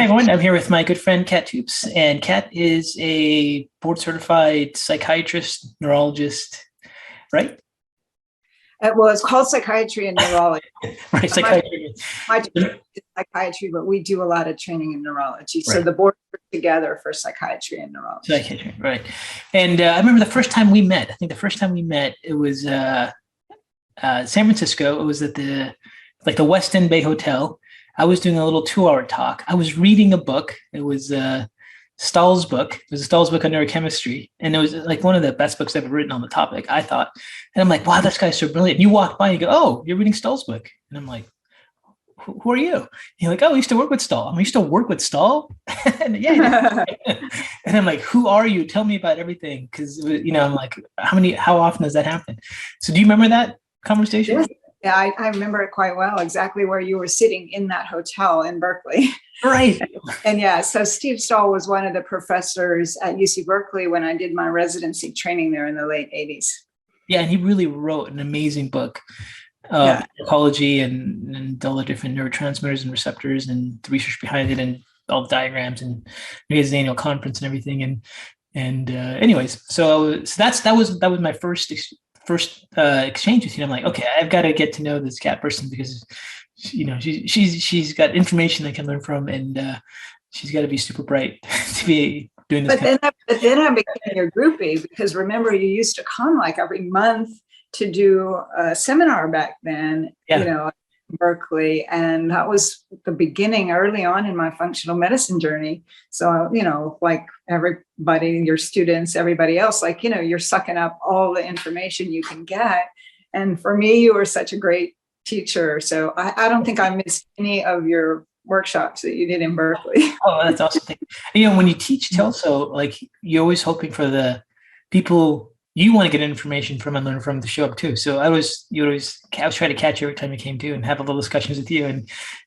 Hi everyone, I'm here with my good friend Kat Toops, and Kat is a board certified psychiatrist, neurologist, right? Well, it's called psychiatry and neurology. Right, My, psychiatry. my department is psychiatry, but we do a lot of training in neurology. So Right, the board works together for psychiatry and neurology. psychiatry, right. And I remember the first time we met. I think the first time we met, it was San Francisco. It was at the West End Bay Hotel. I was doing a little 2-hour talk. I was reading a book. It was Stahl's book. It was a Stahl's book on neurochemistry. And it was like one of the best books I've ever written on the topic, I thought. And I'm like, wow, this guy's so brilliant. And you walk by and you go, oh, you're reading Stahl's book. And I'm like, who are you? And you're like, oh, I used to work with Stahl. You still work with Stahl? And yeah. And I'm like, who are you? Tell me about everything. Because, I'm like, how often does that happen? So do you remember that conversation? Yes. Yeah, I remember it quite well, exactly where you were sitting in that hotel in Berkeley. Right. And yeah, so Steve Stahl was one of the professors at UC Berkeley when I did my residency training there in the late 80s. Yeah, and he really wrote an amazing book. Ecology and all the different neurotransmitters and receptors and the research behind it and all the diagrams and his annual conference and everything. And anyways, so that was my first exchange with you. I'm like, okay, I've got to get to know this Kat person because she's got information I can learn from, and she's got to be super bright to be doing this. But then I became your groupie because remember you used to come like every month to do a seminar back then. Yeah. In Berkeley, and that was the beginning early on in my functional medicine journey. So, like everybody, your students, everybody else, you're sucking up all the information you can get. And for me, you were such a great teacher. So I don't think I missed any of your workshops that you did in Berkeley. Oh, that's awesome. When you teach also, you're always hoping for the people you want to get information from and learn from to show up too. So I was trying to catch you every time you came to and have a little discussions with you,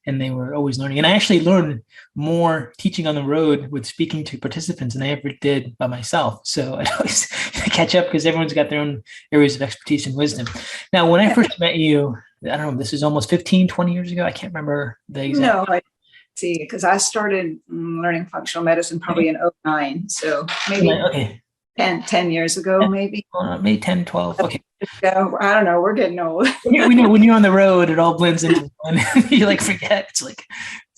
and they were always learning. And I actually learned more teaching on the road with speaking to participants than I ever did by myself. So I always catch up because everyone's got their own areas of expertise and wisdom. Now, when I first met you, I don't know, this is almost 15, 20 years ago. I can't remember the exact. No, because I started learning functional medicine probably in 2009. So maybe. Okay. 10 years ago, maybe. Maybe 10, 12. Okay. I don't know. We're getting old. We know when you're on the road, it all blends into one. You forget. It's like,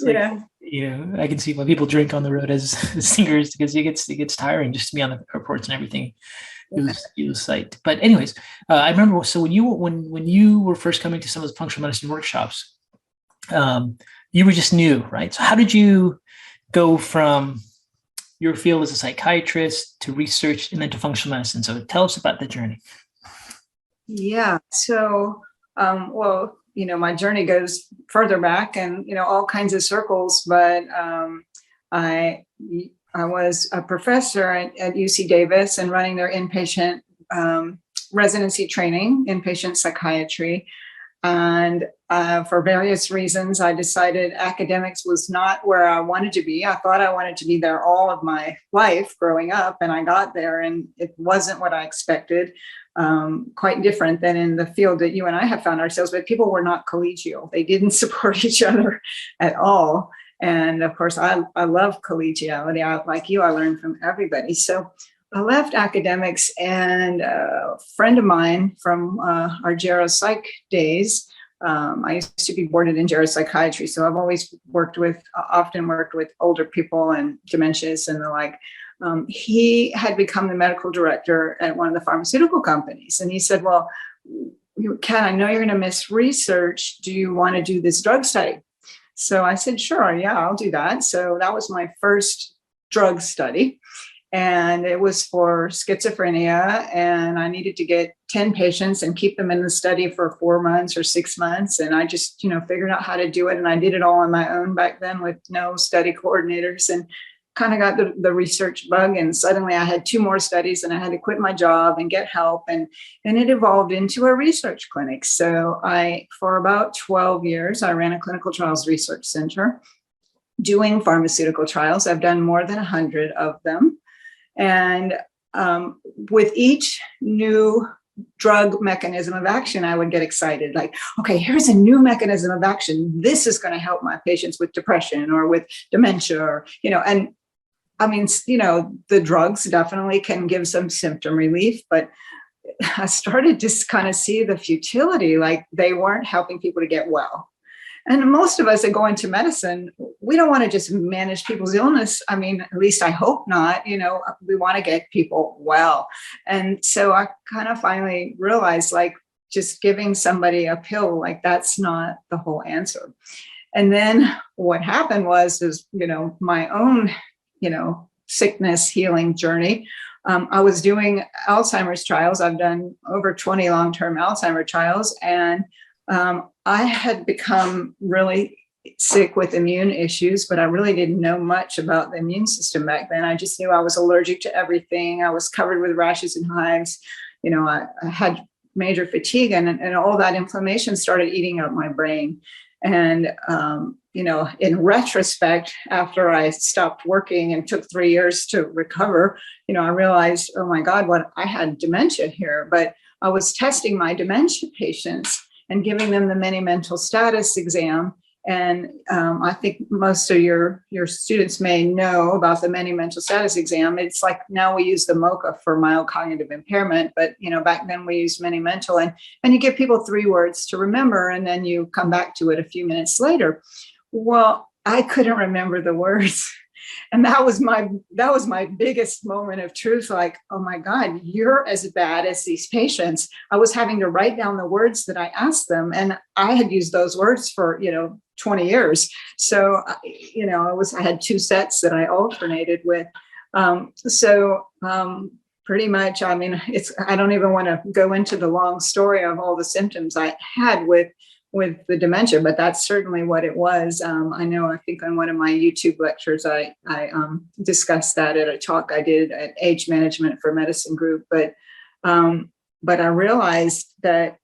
I can see why people drink on the road as singers because it gets tiring just to be on the airports and everything. It was sight. But anyways, I remember. So when you were first coming to some of the functional medicine workshops, you were just new, right? So how did you go from your field as a psychiatrist to research and then to functional medicine? So tell us about the journey. Yeah. So, my journey goes further back and, all kinds of circles, but I was a professor at UC Davis and running their inpatient residency training, inpatient psychiatry. And for various reasons, I decided academics was not where I wanted to be. I thought I wanted to be there all of my life growing up, and I got there, and it wasn't what I expected. Quite different than in the field that you and I have found ourselves, but people were not collegial. They didn't support each other at all. And of course, I love collegiality. I learned from everybody. So I left academics, and a friend of mine from our geropsych days, I used to be boarded in geropsychiatry, so I've always often worked with older people and dementias and the like. He had become the medical director at one of the pharmaceutical companies, and he said, well, Kat, I know you're going to miss research. Do you want to do this drug study? So I said, sure, yeah, I'll do that. So that was my first drug study. And it was for schizophrenia, and I needed to get 10 patients and keep them in the study for 4 months or 6 months. And I just, figured out how to do it. And I did it all on my own back then with no study coordinators, and kind of got the research bug. And suddenly I had 2 more studies and I had to quit my job and get help. And it evolved into a research clinic. So for about 12 years, I ran a clinical trials research center doing pharmaceutical trials. I've done more than 100 of them. And with each new drug mechanism of action, I would get excited. Like, okay, here's a new mechanism of action. This is going to help my patients with depression or with dementia, or, and I mean, the drugs definitely can give some symptom relief, but I started to kind of see the futility, like they weren't helping people to get well. And most of us that go into medicine, we don't want to just manage people's illness. I mean, at least I hope not. We want to get people well. And so I kind of finally realized, like, just giving somebody a pill, like, that's not the whole answer. And then what happened was my own, sickness healing journey. I was doing Alzheimer's trials. I've done over 20 long-term Alzheimer's trials. And I had become really sick with immune issues, but I really didn't know much about the immune system back then. I just knew I was allergic to everything. I was covered with rashes and hives. I had major fatigue, and all that inflammation started eating up my brain. And, in retrospect, after I stopped working and took 3 years to recover, I realized, oh my God, what I had dementia here. But I was testing my dementia patients and giving them the mini mental status exam. And I think most of your students may know about the mini mental status exam. It's like now we use the MOCA for mild cognitive impairment, but back then we used mini mental, and you give people 3 words to remember, and then you come back to it a few minutes later. Well, I couldn't remember the words. And that was my biggest moment of truth. Like, oh my God, you're as bad as these patients. I was having to write down the words that I asked them. And I had used those words for, 20 years. So, I had 2 sets that I alternated with. Pretty much, I mean, I don't even want to go into the long story of all the symptoms I had with the dementia, but that's certainly what it was. I think on one of my YouTube lectures, I discussed that at a talk I did at Age Management for Medicine group. But I realized that,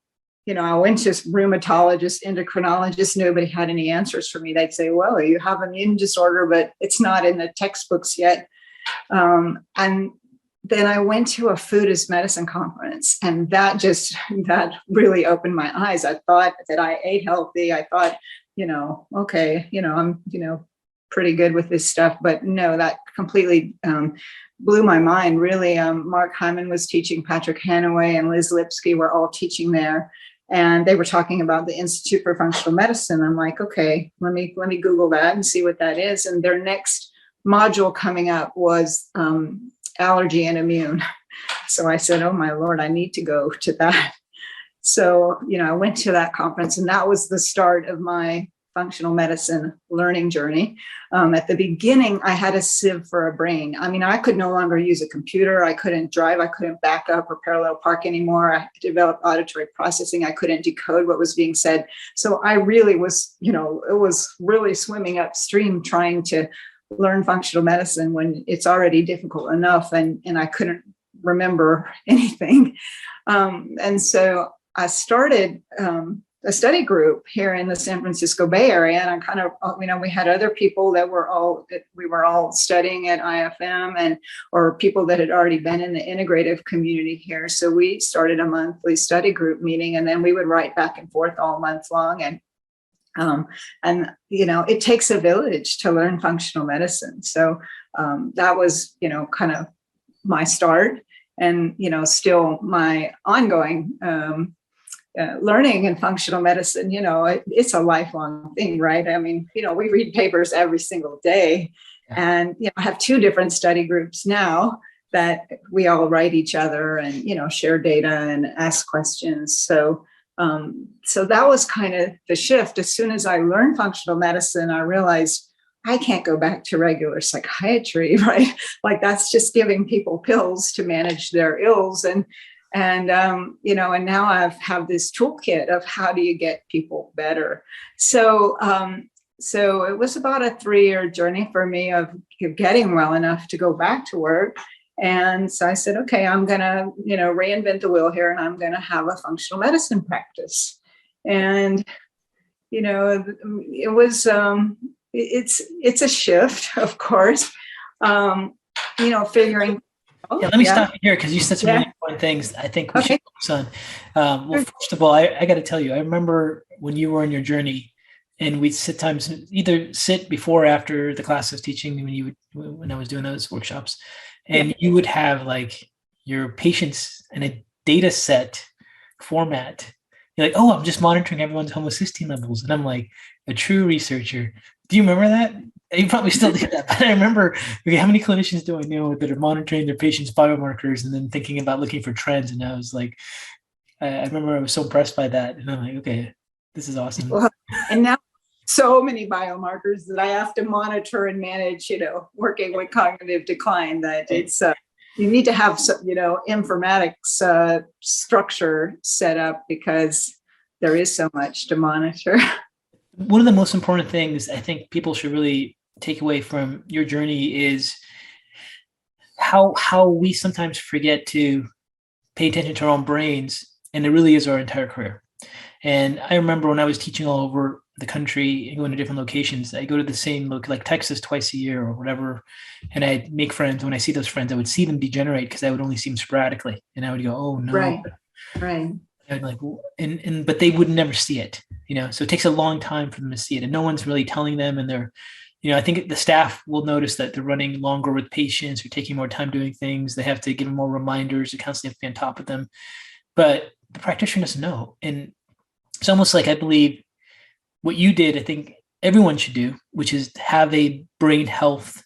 I went to rheumatologists, endocrinologists, nobody had any answers for me. They'd say, well, you have immune disorder, but it's not in the textbooks yet. And then I went to a food as medicine conference, and that really opened my eyes. I thought that I ate healthy. I thought, okay, I'm, pretty good with this stuff, but no, that completely blew my mind. Really, Mark Hyman was teaching, Patrick Hanaway and Liz Lipsky were all teaching there, and they were talking about the Institute for Functional Medicine. I'm like, okay, let me Google that and see what that is. And their next module coming up was allergy and immune. So I said, oh my Lord, I need to go to that. So, I went to that conference, and that was the start of my functional medicine learning journey. At the beginning, I had a sieve for a brain. I mean, I could no longer use a computer. I couldn't drive. I couldn't back up or parallel park anymore. I developed auditory processing. I couldn't decode what was being said. So I really was, it was really swimming upstream trying to learn functional medicine when it's already difficult enough, and I couldn't remember anything. And so I started a study group here in the San Francisco Bay Area, and I kind of, we had other people that we were all studying at IFM, or people that had already been in the integrative community here. So we started a monthly study group meeting, and then we would write back and forth all month long. And it takes a village to learn functional medicine. So that was, kind of my start, and, still my ongoing learning in functional medicine. It's a lifelong thing, right? I mean, we read papers every single day, and, I have 2 different study groups now that we all write each other and, share data and ask questions. So that was kind of the shift. As soon as I learned functional medicine, I realized I can't go back to regular psychiatry, right? Like, that's just giving people pills to manage their ills. And now I have this toolkit of how do you get people better. So it was about a 3-year journey for me of getting well enough to go back to work. And so I said, okay, I'm going to, reinvent the wheel here, and I'm going to have a functional medicine practice. And, it was, it's a shift, of course, figuring. Let me stop you here, because you said some really important things I think we should son. Well, first of all, I got to tell you, I remember when you were on your journey, and we'd sit times either sit before or after the class of teaching when I was doing those workshops, Yeah. and you would have like your patients in a data set format. You're like, oh, I'm just monitoring everyone's homocysteine levels, and I'm like a true researcher. Do you remember that? You probably still do that, but I remember, okay, how many clinicians do I know that are monitoring their patients' biomarkers and then thinking about looking for trends? And I was like, I remember I was so impressed by that, and I'm like, okay, this is awesome. Well, and now so many biomarkers that I have to monitor and manage, working with cognitive decline, that it's, you need to have some, informatics structure set up because there is so much to monitor. One of the most important things I think people should really take away from your journey is how we sometimes forget to pay attention to our own brains, and it really is our entire career. And I remember when I was teaching all over the country and going to different locations, I go to the same like Texas twice a year or whatever, and I'd make friends. When I see those friends, I would see them degenerate because I would only see them sporadically, and I would go, "Oh no!" Right. And like, but they would never see it, So it takes a long time for them to see it, and no one's really telling them. And they're, I think the staff will notice that they're running longer with patients or taking more time doing things. They have to give them more reminders. They constantly have to be on top of them, but the practitioner doesn't know. And it's almost like I believe what you did, I think everyone should do, which is have a brain health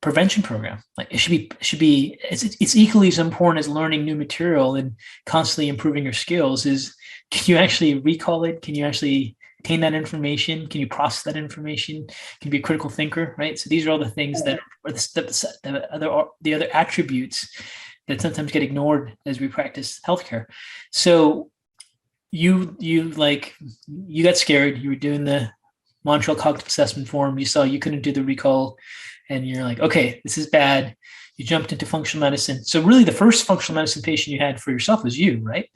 prevention program. Like it should be it's equally as important as learning new material and constantly improving your skills. Can you actually recall it? Can you actually obtain that information? Can you process that information? Can you be a critical thinker, right? So these are all the things that are the other attributes that sometimes get ignored as we practice healthcare. So you got scared. You were doing the Montreal Cognitive Assessment Form. You saw you couldn't do the recall, and you're like, okay, this is bad. You jumped into functional medicine. So really, the first functional medicine patient you had for yourself was you, right?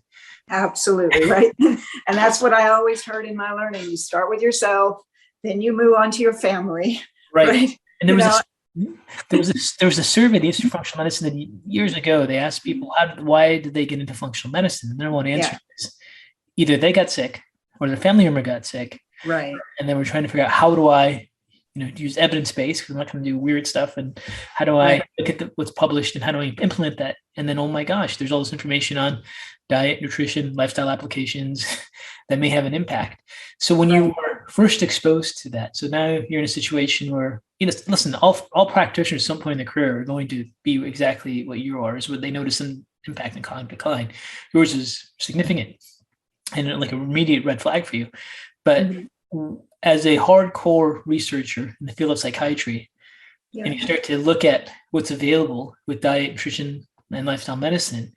Absolutely right. And that's what I always heard in my learning. You start with yourself, then you move on to your family. Right. And there was a survey, the Institute of Functional Medicine, that years ago they asked people why did they get into functional medicine, and their one answer is either they got sick or their family member got sick. Right. And then we're trying to figure out how do I, use evidence-based, because I'm not going to do weird stuff. And how do I look at what's published and how do I implement that? And then, oh my gosh, there's all this information on diet, nutrition, lifestyle applications that may have an impact. So when you were first exposed to that, so now you're in a situation where, listen, all practitioners at some point in their career are going to be exactly what you are, is what they notice an impact in cognitive decline. Yours is significant and like an immediate red flag for you. But as a hardcore researcher in the field of psychiatry, and you start to look at what's available with diet, nutrition, and lifestyle medicine,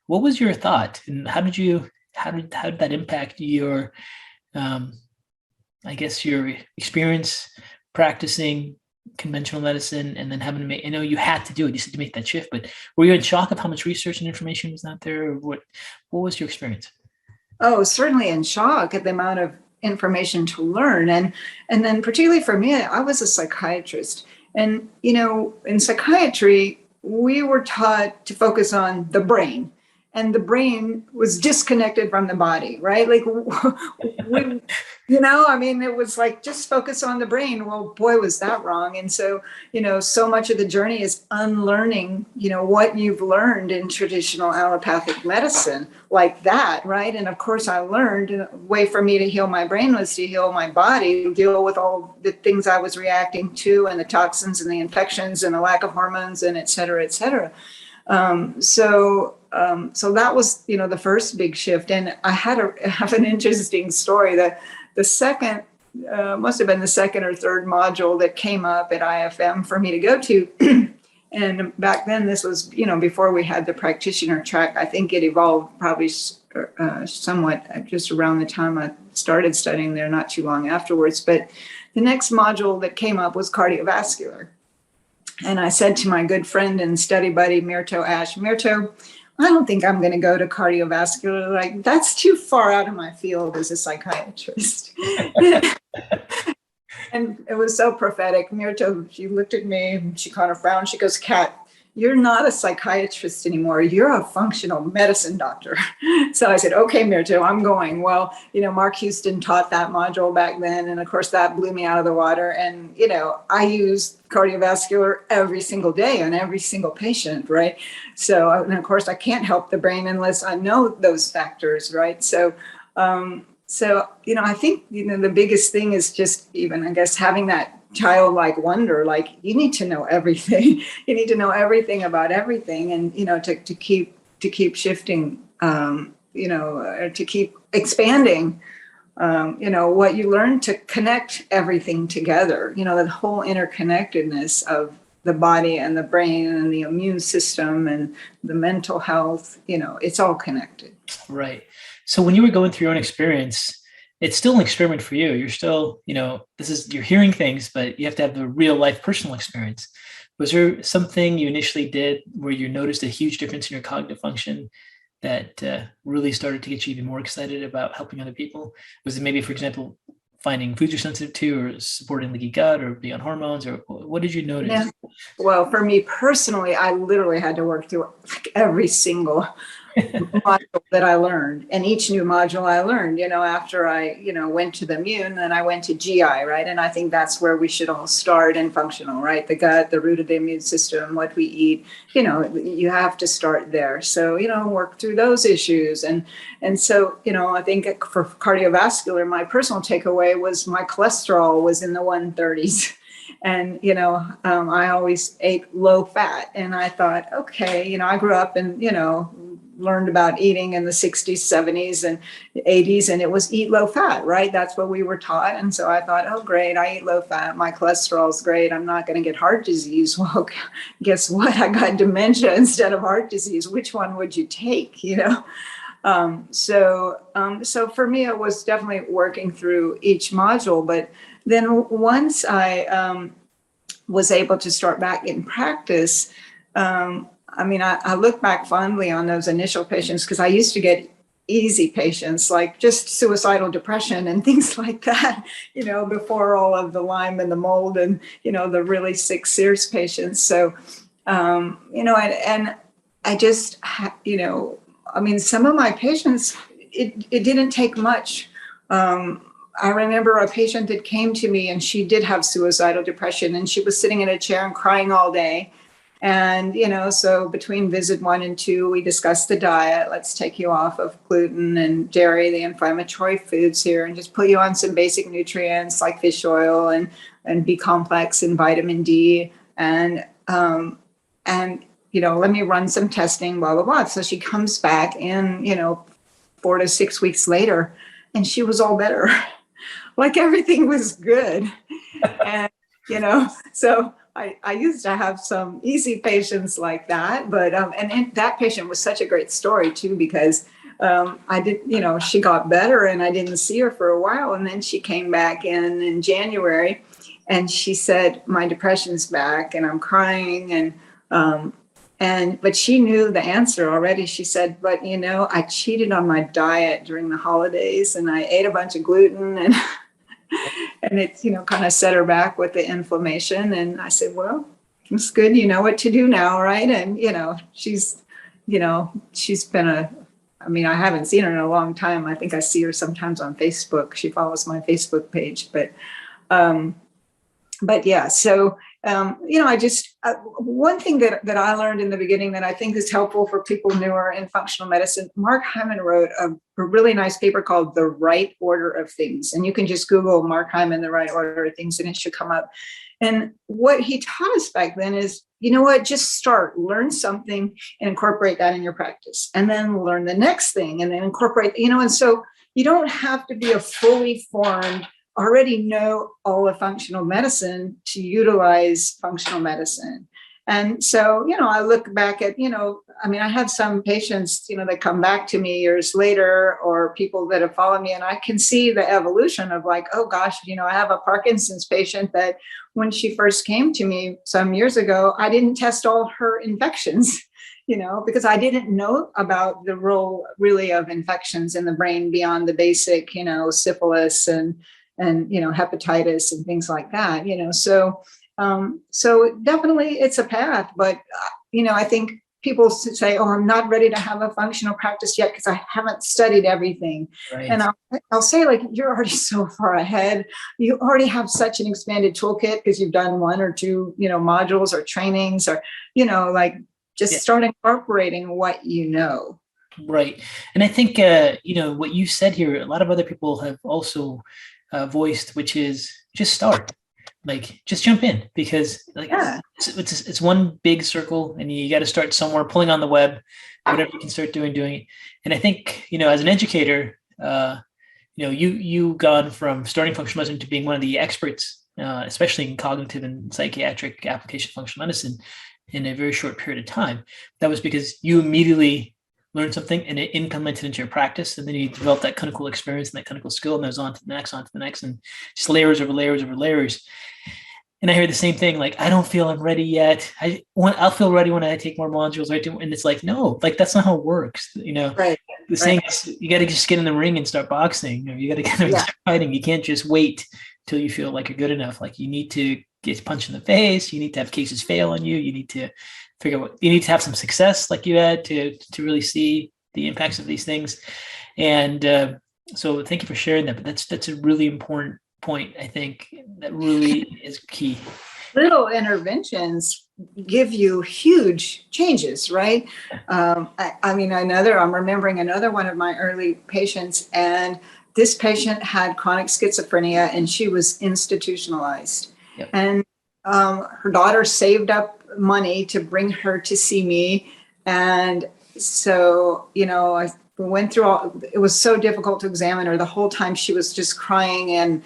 what was your thought, and how did that impact your, I guess, your experience practicing conventional medicine and then having to make? I know you had to do it; you had to make that shift. But were you in shock of how much research and information was out there? Or what was your experience? Oh, certainly in shock at the amount of information to learn. And then particularly for me, I was a psychiatrist. And, in psychiatry, we were taught to focus on the brain. And the brain was disconnected from the body, right? Like, it was like, just focus on the brain. Well, boy, was that wrong. And so, so much of the journey is unlearning, what you've learned in traditional allopathic medicine like that, right? And of course, I learned a way for me to heal my brain was to heal my body, to deal with all the things I was reacting to and the toxins and the infections and the lack of hormones and et cetera, et cetera. So that was, the first big shift. And I have an interesting story that the second, must have been the second or third module that came up at IFM for me to go to. And back then this was, before we had the practitioner track. I think it evolved probably somewhat just around the time I started studying there, not too long afterwards. But the next module that came up was cardiovascular. And I said to my good friend and study buddy, Mirto Ash, Mirto, I don't think I'm going to go to cardiovascular. Like, that's too far out of my field as a psychiatrist. And it was so prophetic. Mirto, she looked at me, she kind of frowned. She goes, Kat, you're not a psychiatrist anymore. You're a functional medicine doctor. So I said, okay, Mirto, I'm going. Well, Mark Houston taught that module back then. And of course, that blew me out of the water. And, I use cardiovascular every single day on every single patient, right? So, and of course, I can't help the brain unless I know those factors, right? So, I think, the biggest thing is just even, I guess, having that childlike wonder, like you need to know everything. You need to know everything about everything. And, to keep shifting, to keep expanding, what you learn to connect everything together, the whole interconnectedness of the body and the brain and the immune system and the mental health, it's all connected. Right. So when you were going through your own experience, it's still an experiment for you. You're still, you're hearing things, but you have to have the real life personal experience. Was there something you initially did where you noticed a huge difference in your cognitive function that really started to get you even more excited about helping other people? Was it maybe, for example, finding foods you're sensitive to, or supporting leaky gut, or being on hormones, or what did you notice? Yeah. Well, for me personally, I literally had to work through every single module that I learned, and each new module I learned, after I, went to the immune, then I went to GI, right? And I think that's where we should all start in functional, right? The gut, the root of the immune system, what we eat, you have to start there. So, work through those issues. And so, I think for cardiovascular, my personal takeaway was my cholesterol was in the 130s. And, I always ate low fat. And I thought, okay, I grew up and, learned about eating in the 60s, 70s, and 80s, and it was eat low fat, right? That's what we were taught. And so I thought, oh, great, I eat low fat. My cholesterol's great. I'm not going to get heart disease. Well, guess what? I got dementia instead of heart disease. Which one would you take, So for me, it was definitely working through each module. But then once I was able to start back in practice, I look back fondly on those initial patients because I used to get easy patients, like just suicidal depression and things like that, before all of the Lyme and the mold and, the really sick SEERS patients. So, and I just, some of my patients, it didn't take much. I remember a patient that came to me and she did have suicidal depression and she was sitting in a chair and crying all day. And, so between visit 1 and 2, we discussed the diet. Let's take you off of gluten and dairy, the inflammatory foods here, and just put you on some basic nutrients like fish oil and B complex and vitamin D. And let me run some testing, blah, blah, blah. So she comes back in, 4 to 6 weeks later, and she was all better. Like everything was good. And, so I used to have some easy patients like that, but, and that patient was such a great story too, because she got better and I didn't see her for a while. And then she came back in January and she said, my depression's back and I'm crying. But she knew the answer already. She said, but, I cheated on my diet during the holidays and I ate a bunch of gluten and it's, kind of set her back with the inflammation. And I said, well, it's good. You know what to do now. Right. And, she's been I haven't seen her in a long time. I think I see her sometimes on Facebook. She follows my Facebook page, but yeah, so, one thing that I learned in the beginning that I think is helpful for people newer in functional medicine, Mark Hyman wrote a really nice paper called The Right Order of Things. And you can just Google Mark Hyman, The Right Order of Things, and it should come up. And what he taught us back then is, just start, learn something and incorporate that in your practice. And then learn the next thing and then incorporate, and so you don't have to be a fully formed already know all of functional medicine to utilize functional medicine. And so, I look back at, I have some patients, that come back to me years later or people that have followed me and I can see the evolution of like, oh gosh, I have a Parkinson's patient that when she first came to me some years ago, I didn't test all her infections, because I didn't know about the role really of infections in the brain beyond the basic, syphilis and hepatitis and things like that, so definitely it's a path, but I think people say, oh, I'm not ready to have a functional practice yet because I haven't studied everything. Right. And I'll say, like, you're already so far ahead. You already have such an expanded toolkit because you've done one or two, modules or trainings, or, like, just start incorporating what you know. Right. And I think, what you said here, a lot of other people have also voiced, which is just start, like, just jump in, because like it's one big circle and you got to start somewhere, pulling on the web, whatever you can start doing it. And I think, as an educator, you gone from starting functional medicine to being one of the experts, especially in cognitive and psychiatric application of functional medicine in a very short period of time. That was because you immediately learned something and it implemented into your practice, and then you develop that clinical experience and that clinical skill, and those on to the next, and just layers over layers over layers. And I hear the same thing, like, I don't feel I'm ready yet. I'll feel ready when I take more modules, right? And it's like, no, like, that's not how it works. Right. The saying is, you got to just get in the ring and start boxing, or you got to get in start fighting. You can't just wait till you feel like you're good enough. Like, you need to get punched in the face. You need to have cases fail on you. You need to figure out you need to have some success like you had to really see the impacts of these things. And so thank you for sharing that. But that's a really important point. I think that really is key. Little interventions give you huge changes, right? I'm remembering another one of my early patients, and this patient had chronic schizophrenia and she was institutionalized. Yep. And her daughter saved up money to bring her to see me. And so, I went through it was so difficult to examine her. The whole time she was just crying and,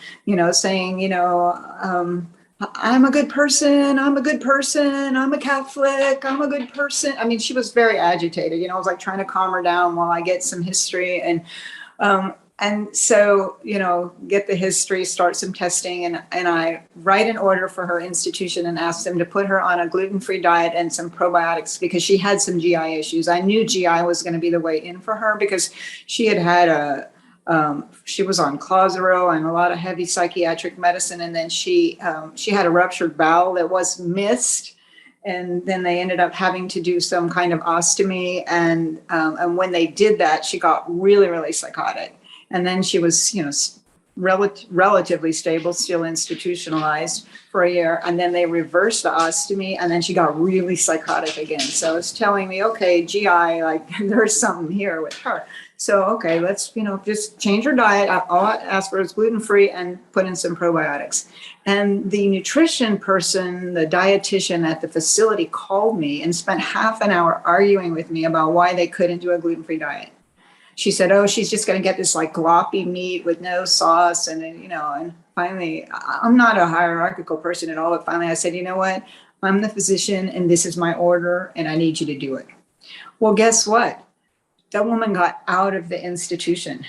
saying, I'm a good person. I'm a good person. I'm a Catholic. I'm a good person. I mean, she was very agitated. I was like trying to calm her down while I get some history. And so, get the history, start some testing, and I write an order for her institution and ask them to put her on a gluten-free diet and some probiotics because she had some GI issues. I knew GI was going to be the way in for her because she had she was on Clozaril and a lot of heavy psychiatric medicine. And then she had a ruptured bowel that was missed. And then they ended up having to do some kind of ostomy. And when they did that, she got really, really psychotic. And then she was, relatively stable, still institutionalized for a year. And then they reversed the ostomy, and then she got really psychotic again. So it's telling me, okay, GI, like, there's something here with her. So, okay, let's, just change her diet. All I ask for is gluten-free and put in some probiotics. And the nutrition person, the dietitian at the facility, called me and spent half an hour arguing with me about why they couldn't do a gluten-free diet. She said, oh, she's just going to get this like gloppy meat with no sauce. And then, and finally, I'm not a hierarchical person at all. But finally I said, you know what? I'm the physician and this is my order and I need you to do it. Well, guess what? That woman got out of the institution.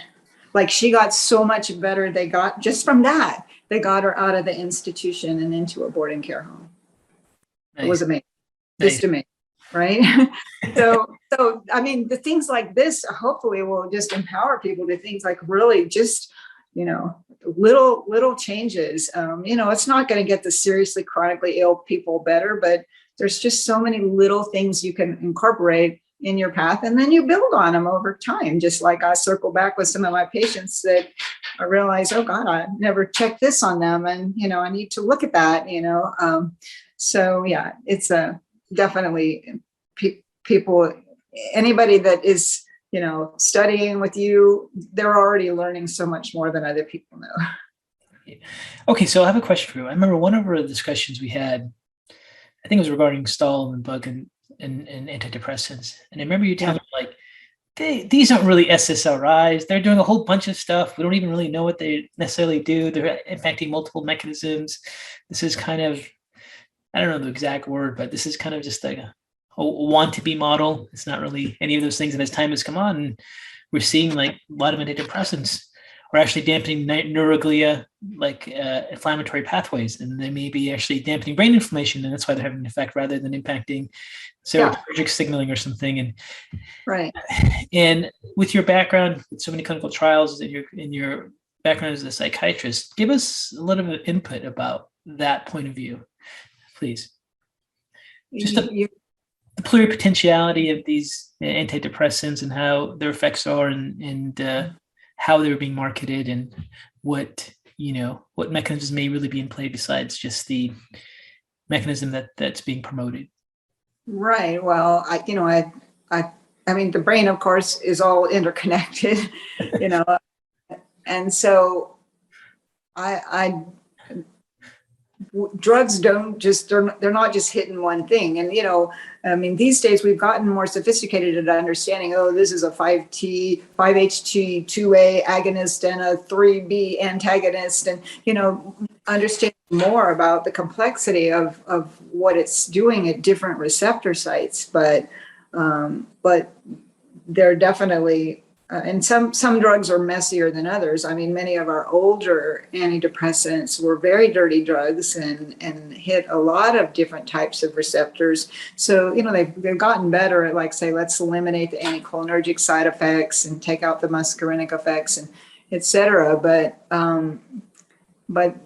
Like, she got so much better. They got, just from that, they got her out of the institution and into a boarding care home. Nice. It was amazing. Nice. Just amazing. Right. So, I mean, the things like this hopefully will just empower people to things like really just, little changes. It's not going to get the seriously chronically ill people better, but there's just so many little things you can incorporate in your path, and then you build on them over time. Just like I circle back with some of my patients that I realize, oh God, I never checked this on them. And, I need to look at that, so yeah, it's definitely people, anybody that is, studying with you, they're already learning so much more than other people know. Okay. So I have a question for you. I remember one of our discussions we had, I think it was regarding stall and bug and antidepressants. And I remember you telling me, like, these aren't really SSRIs. They're doing a whole bunch of stuff. We don't even really know what they necessarily do. They're impacting multiple mechanisms. This is kind of, I don't know the exact word, but this is kind of just like a want-to-be model. It's not really any of those things. And as time has come on, we're seeing like a lot of antidepressants are actually dampening neuroglia, like inflammatory pathways. And they may be actually dampening brain inflammation. And that's why they're having an effect rather than impacting serotonergic signaling or something. And right. And with your background, with so many clinical trials in your background as a psychiatrist, give us a little bit of input about that point of view, please. the pluripotentiality of these antidepressants and how their effects are, and how they're being marketed, and what what mechanisms may really be in play besides just the mechanism that's being promoted. Right. Well, I mean, the brain, of course, is all interconnected, you know, and so I drugs don't just, they're not just hitting one thing. And, I mean, these days we've gotten more sophisticated at understanding, oh, this is a 5HT2A agonist and a 3B antagonist, and, understanding more about the complexity of what it's doing at different receptor sites. But they're definitely, and some drugs are messier than others. I mean, many of our older antidepressants were very dirty drugs and hit a lot of different types of receptors. So, they've gotten better at, like, say, let's eliminate the anticholinergic side effects and take out the muscarinic effects, and et cetera. But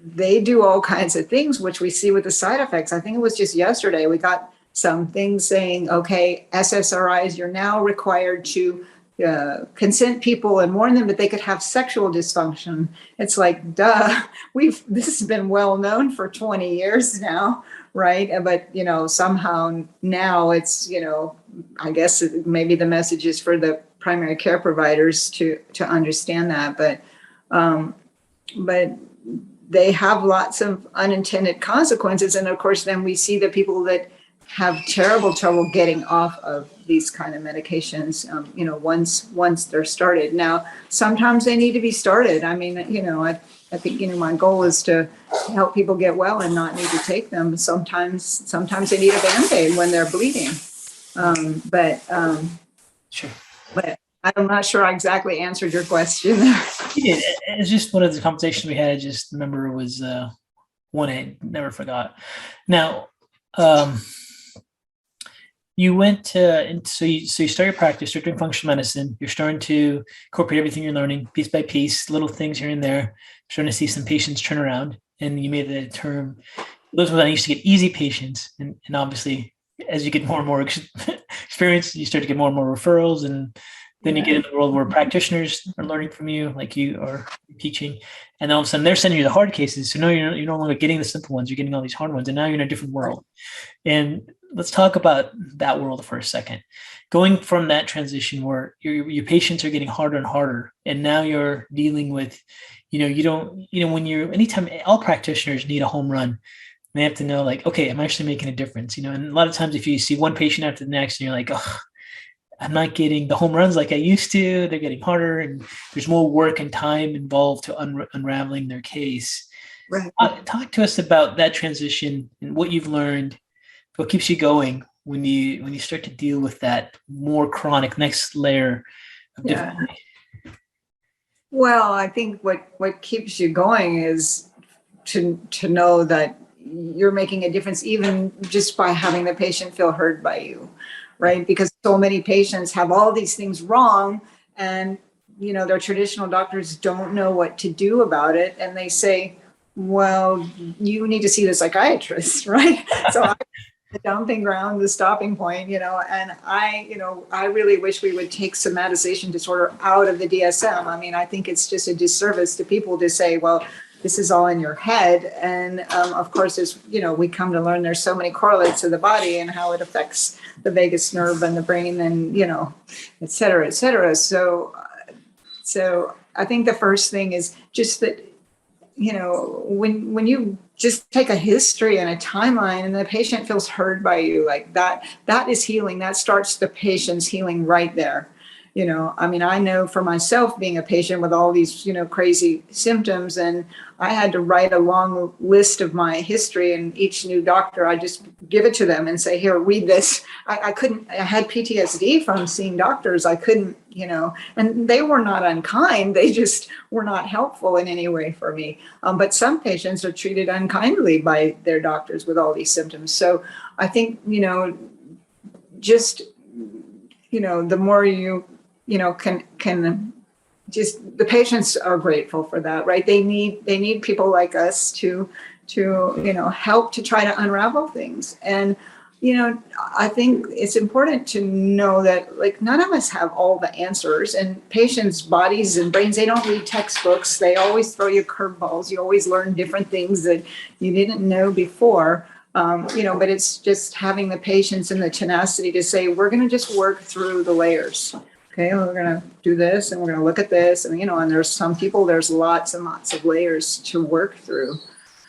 they do all kinds of things, which we see with the side effects. I think it was just yesterday we got some things saying, okay, SSRIs, you're now required to consent people and warn them that they could have sexual dysfunction. It's like, duh, this has been well known for 20 years now, right? But, somehow now it's, I guess maybe the message is for the primary care providers to understand that. But they have lots of unintended consequences. And of course, then we see the people that have terrible trouble getting off of these kind of medications, once they're started. Now, sometimes they need to be started. I mean, I think, my goal is to help people get well and not need to take them. Sometimes they need a Band-Aid when they're bleeding. Sure. But I'm not sure I exactly answered your question. Yeah, it's just one of the conversations we had. I just remember was one I never forgot. Now, you went to, so you start your practice, you're doing functional medicine, you're starting to incorporate everything you're learning piece by piece, little things here and there, starting to see some patients turn around. And you made the term, those were I used to get easy patients. And obviously, as you get more and more experience, you start to get more and more referrals. And then you get in the world where practitioners are learning from you, like you are teaching. And all of a sudden, they're sending you the hard cases. So now you're no longer getting the simple ones, you're getting all these hard ones. And now you're in a different world. And let's talk about that world for a second. Going from that transition where your patients are getting harder and harder, and now you're dealing with, anytime all practitioners need a home run, they have to know, like, okay, I'm actually making a difference, and a lot of times if you see one patient after the next and you're like, oh, I'm not getting the home runs like I used to, they're getting harder and there's more work and time involved to unraveling their case. Right. Talk to us about that transition and what you've learned. What keeps you going when you start to deal with that more chronic next layer of difficulty? Well, I think what keeps you going is to know that you're making a difference, even just by having the patient feel heard by you, right? Because so many patients have all these things wrong, and their traditional doctors don't know what to do about it, and they say, well, you need to see the psychiatrist, right? So the dumping ground, the stopping point, and I really wish we would take somatization disorder out of the DSM. I mean, I think it's just a disservice to people to say, well, this is all in your head. And of course, as we come to learn, there's so many correlates of the body and how it affects the vagus nerve and the brain, and et cetera, et cetera. So I think the first thing is just that, when you just take a history and a timeline and the patient feels heard by you, like that is healing. That starts the patient's healing right there. I mean, I know for myself, being a patient with all these, crazy symptoms, and I had to write a long list of my history, and each new doctor, I just give it to them and say, here, read this. I had PTSD from seeing doctors. I couldn't, and they were not unkind. They just were not helpful in any way for me. But some patients are treated unkindly by their doctors with all these symptoms. So I think, just, the more you can just, the patients are grateful for that, right? They need people like us to help to try to unravel things. And I think it's important to know that like none of us have all the answers, and patients' bodies and brains, they don't read textbooks. They always throw you curveballs. You always learn different things that you didn't know before. But it's just having the patience and the tenacity to say, we're going to just work through the layers. Okay, we're going to do this and we're going to look at this. And there's some people, there's lots and lots of layers to work through.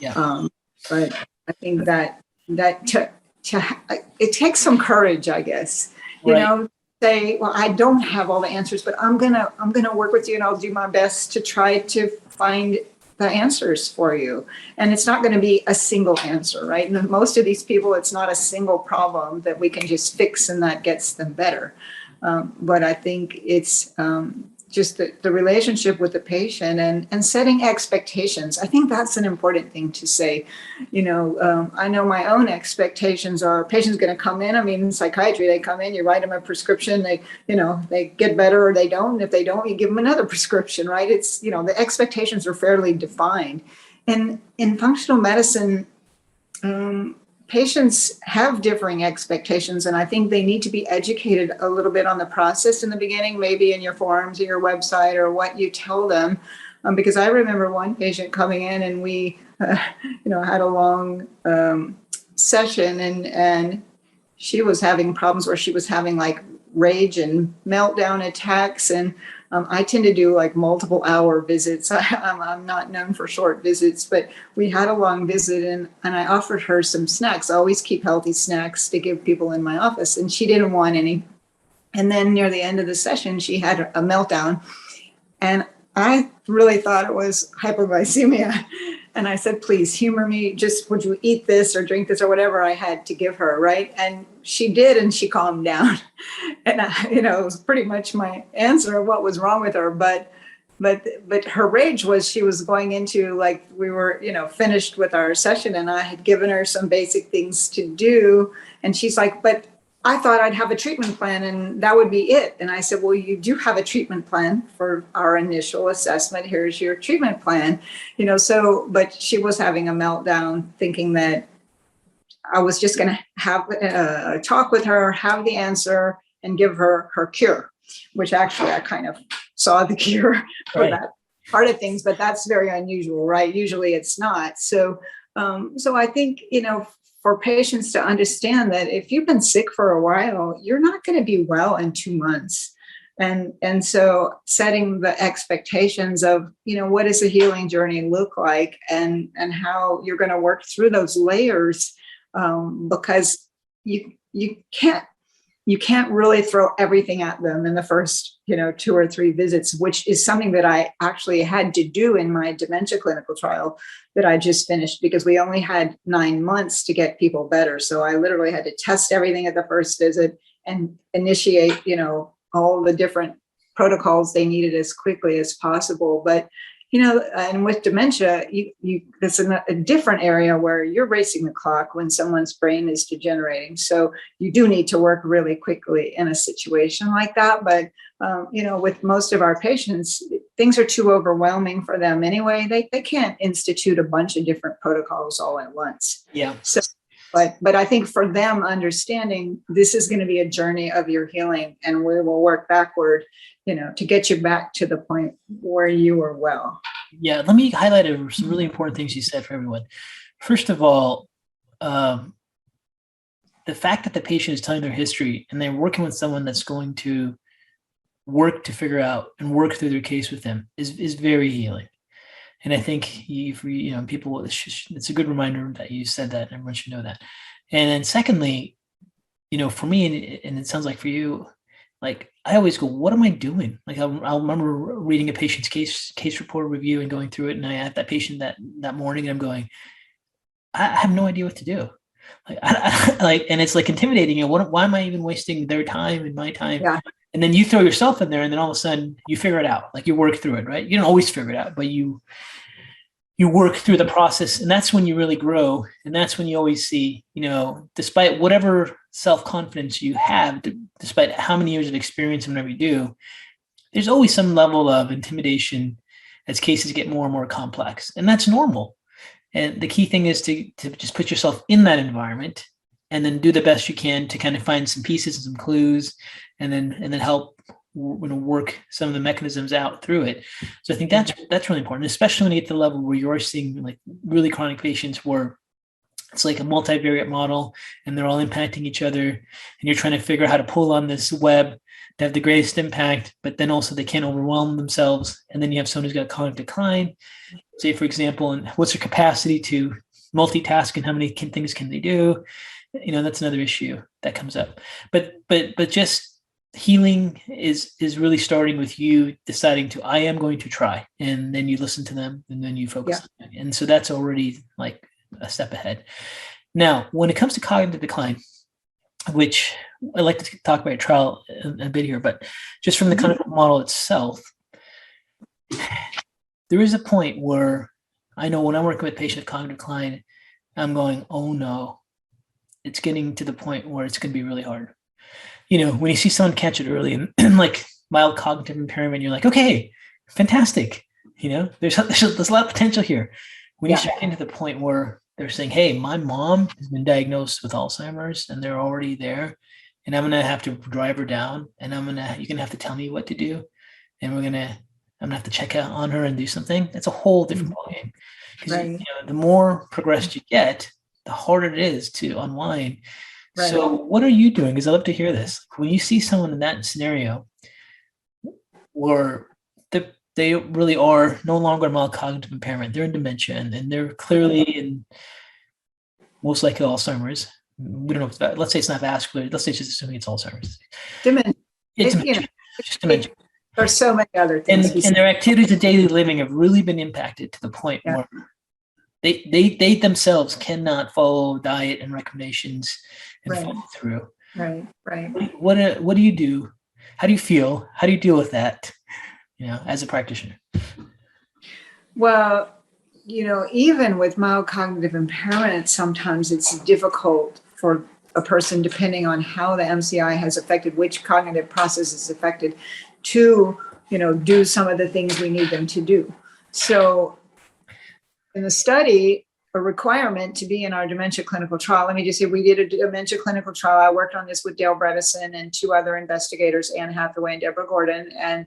Yeah. But I think that it takes some courage, I guess, Right. say, well, I don't have all the answers, but I'm going to work with you and I'll do my best to try to find the answers for you. And it's not going to be a single answer, right? And most of these people, it's not a single problem that we can just fix and that gets them better. But I think it's just the relationship with the patient and setting expectations. I think that's an important thing to say. I know my own expectations are patients going to come in. I mean, in psychiatry, they come in, you write them a prescription, they get better or they don't. And if they don't, you give them another prescription, right? It's, the expectations are fairly defined. And in functional medicine, patients have differing expectations, and I think they need to be educated a little bit on the process in the beginning, maybe in your forms or your website or what you tell them. Because I remember one patient coming in and we, had a long session and she was having problems where she was having like rage and meltdown attacks. And I tend to do like multiple hour visits. I'm not known for short visits, but we had a long visit and I offered her some snacks. I always keep healthy snacks to give people in my office, and she didn't want any. And then near the end of the session, she had a meltdown. And I really thought it was hypoglycemia. And I said, please humor me. Just would you eat this or drink this or whatever I had to give her, right? And she did, and she calmed down. And it was pretty much my answer of what was wrong with her. But her rage was she was going into, like, we were, finished with our session and I had given her some basic things to do. And she's like, but I thought I'd have a treatment plan and that would be it. And I said, well, you do have a treatment plan for our initial assessment. Here's your treatment plan, but she was having a meltdown thinking that I was just going to have a talk with her, have the answer and give her her cure, which actually I kind of saw the cure for that part of things, but that's very unusual, right? Usually it's not. So I think, for patients to understand that if you've been sick for a while, you're not going to be well in 2 months. And so setting the expectations of, what does a healing journey look like and how you're going to work through those layers, because you can't really throw everything at them in the first, 2 or 3 visits, which is something that I actually had to do in my dementia clinical trial that I just finished, because we only had 9 months to get people better. So I literally had to test everything at the first visit and initiate, all the different protocols they needed as quickly as possible. But and with dementia, it's a different area where you're racing the clock when someone's brain is degenerating. So you do need to work really quickly in a situation like that. But, with most of our patients, things are too overwhelming for them anyway. They can't institute a bunch of different protocols all at once. Yeah. So, but I think for them understanding this is going to be a journey of your healing, and we will work backward, to get you back to the point where you were well. Yeah. Let me highlight some really important things you said for everyone. First of all, the fact that the patient is telling their history and they're working with someone that's going to work to figure out and work through their case with them is very healing. And I think people, it's a good reminder that you said that, and everyone should know that. And then secondly, for me, and it sounds like for you, like I always go, what am I doing? Like I'll remember reading a patient's case report review and going through it, and I had that patient that morning, and I'm going, I have no idea what to do. And it's like intimidating. Why am I even wasting their time and my time? Yeah. And then you throw yourself in there, and then all of a sudden you figure it out. Like you work through it, right? You don't always figure it out, but you work through the process, and that's when you really grow. And that's when you always see, despite whatever self-confidence you have, despite how many years of experience and whatever you do, there's always some level of intimidation as cases get more and more complex. And that's normal. And the key thing is to just put yourself in that environment and then do the best you can to kind of find some pieces and some clues, and then help work some of the mechanisms out through it. So I think that's really important, especially when you get to the level where you're seeing like really chronic patients where it's like a multivariate model and they're all impacting each other, and you're trying to figure out how to pull on this web to have the greatest impact, but then also they can't overwhelm themselves. And then you have someone who's got cognitive decline, say, for example, and what's their capacity to multitask and how many things can they do? That's another issue that comes up. But just healing is really starting with you deciding to, I am going to try, and then you listen to them, and then you focus on it. And so that's already like a step ahead. Now, when it comes to cognitive decline, which I like to talk about your trial a bit here, but just from the clinical model itself, there is a point where I know when I'm working with patients with cognitive decline, I'm going, oh no, it's getting to the point where it's going to be really hard. When you see someone catch it early and like mild cognitive impairment, you're like, okay, fantastic. There's a lot of potential here. When you start getting to the point where they're saying, hey, my mom has been diagnosed with Alzheimer's and they're already there, and I'm going to have to drive her down, and you're going to have to tell me what to do. And I'm going to have to check out on her and do something. That's a whole different ballgame. Because the more progressed you get, the harder it is to unwind. Right. So what are you doing? Because I love to hear this. When you see someone in that scenario where they really are no longer mild cognitive impairment, they're in dementia, and they're clearly in most likely Alzheimer's. We don't know if that, let's say it's not vascular. Let's say just assuming it's Alzheimer's. Dementia. It's dementia. Just dementia. There's so many other things. And their activities of daily living have really been impacted to the point where they themselves cannot follow diet and recommendations and follow through. Right. What do you do? How do you feel? How do you deal with that, as a practitioner? Well, even with mild cognitive impairment, sometimes it's difficult for a person, depending on how the MCI has affected, which cognitive process is affected, to, do some of the things we need them to do. So in the study, a requirement to be in our dementia clinical trial, let me just say, we did a dementia clinical trial. I worked on this with Dale Bredesen and two other investigators, Anne Hathaway and Deborah Gordon. And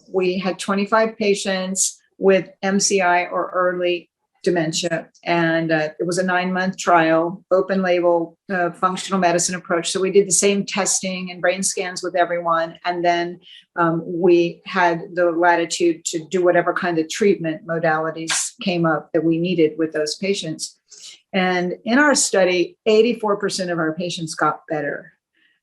we had 25 patients with MCI or early dementia. And it was a 9-month trial, open label, functional medicine approach. So we did the same testing and brain scans with everyone. And then we had the latitude to do whatever kind of treatment modalities came up that we needed with those patients. And in our study, 84% of our patients got better,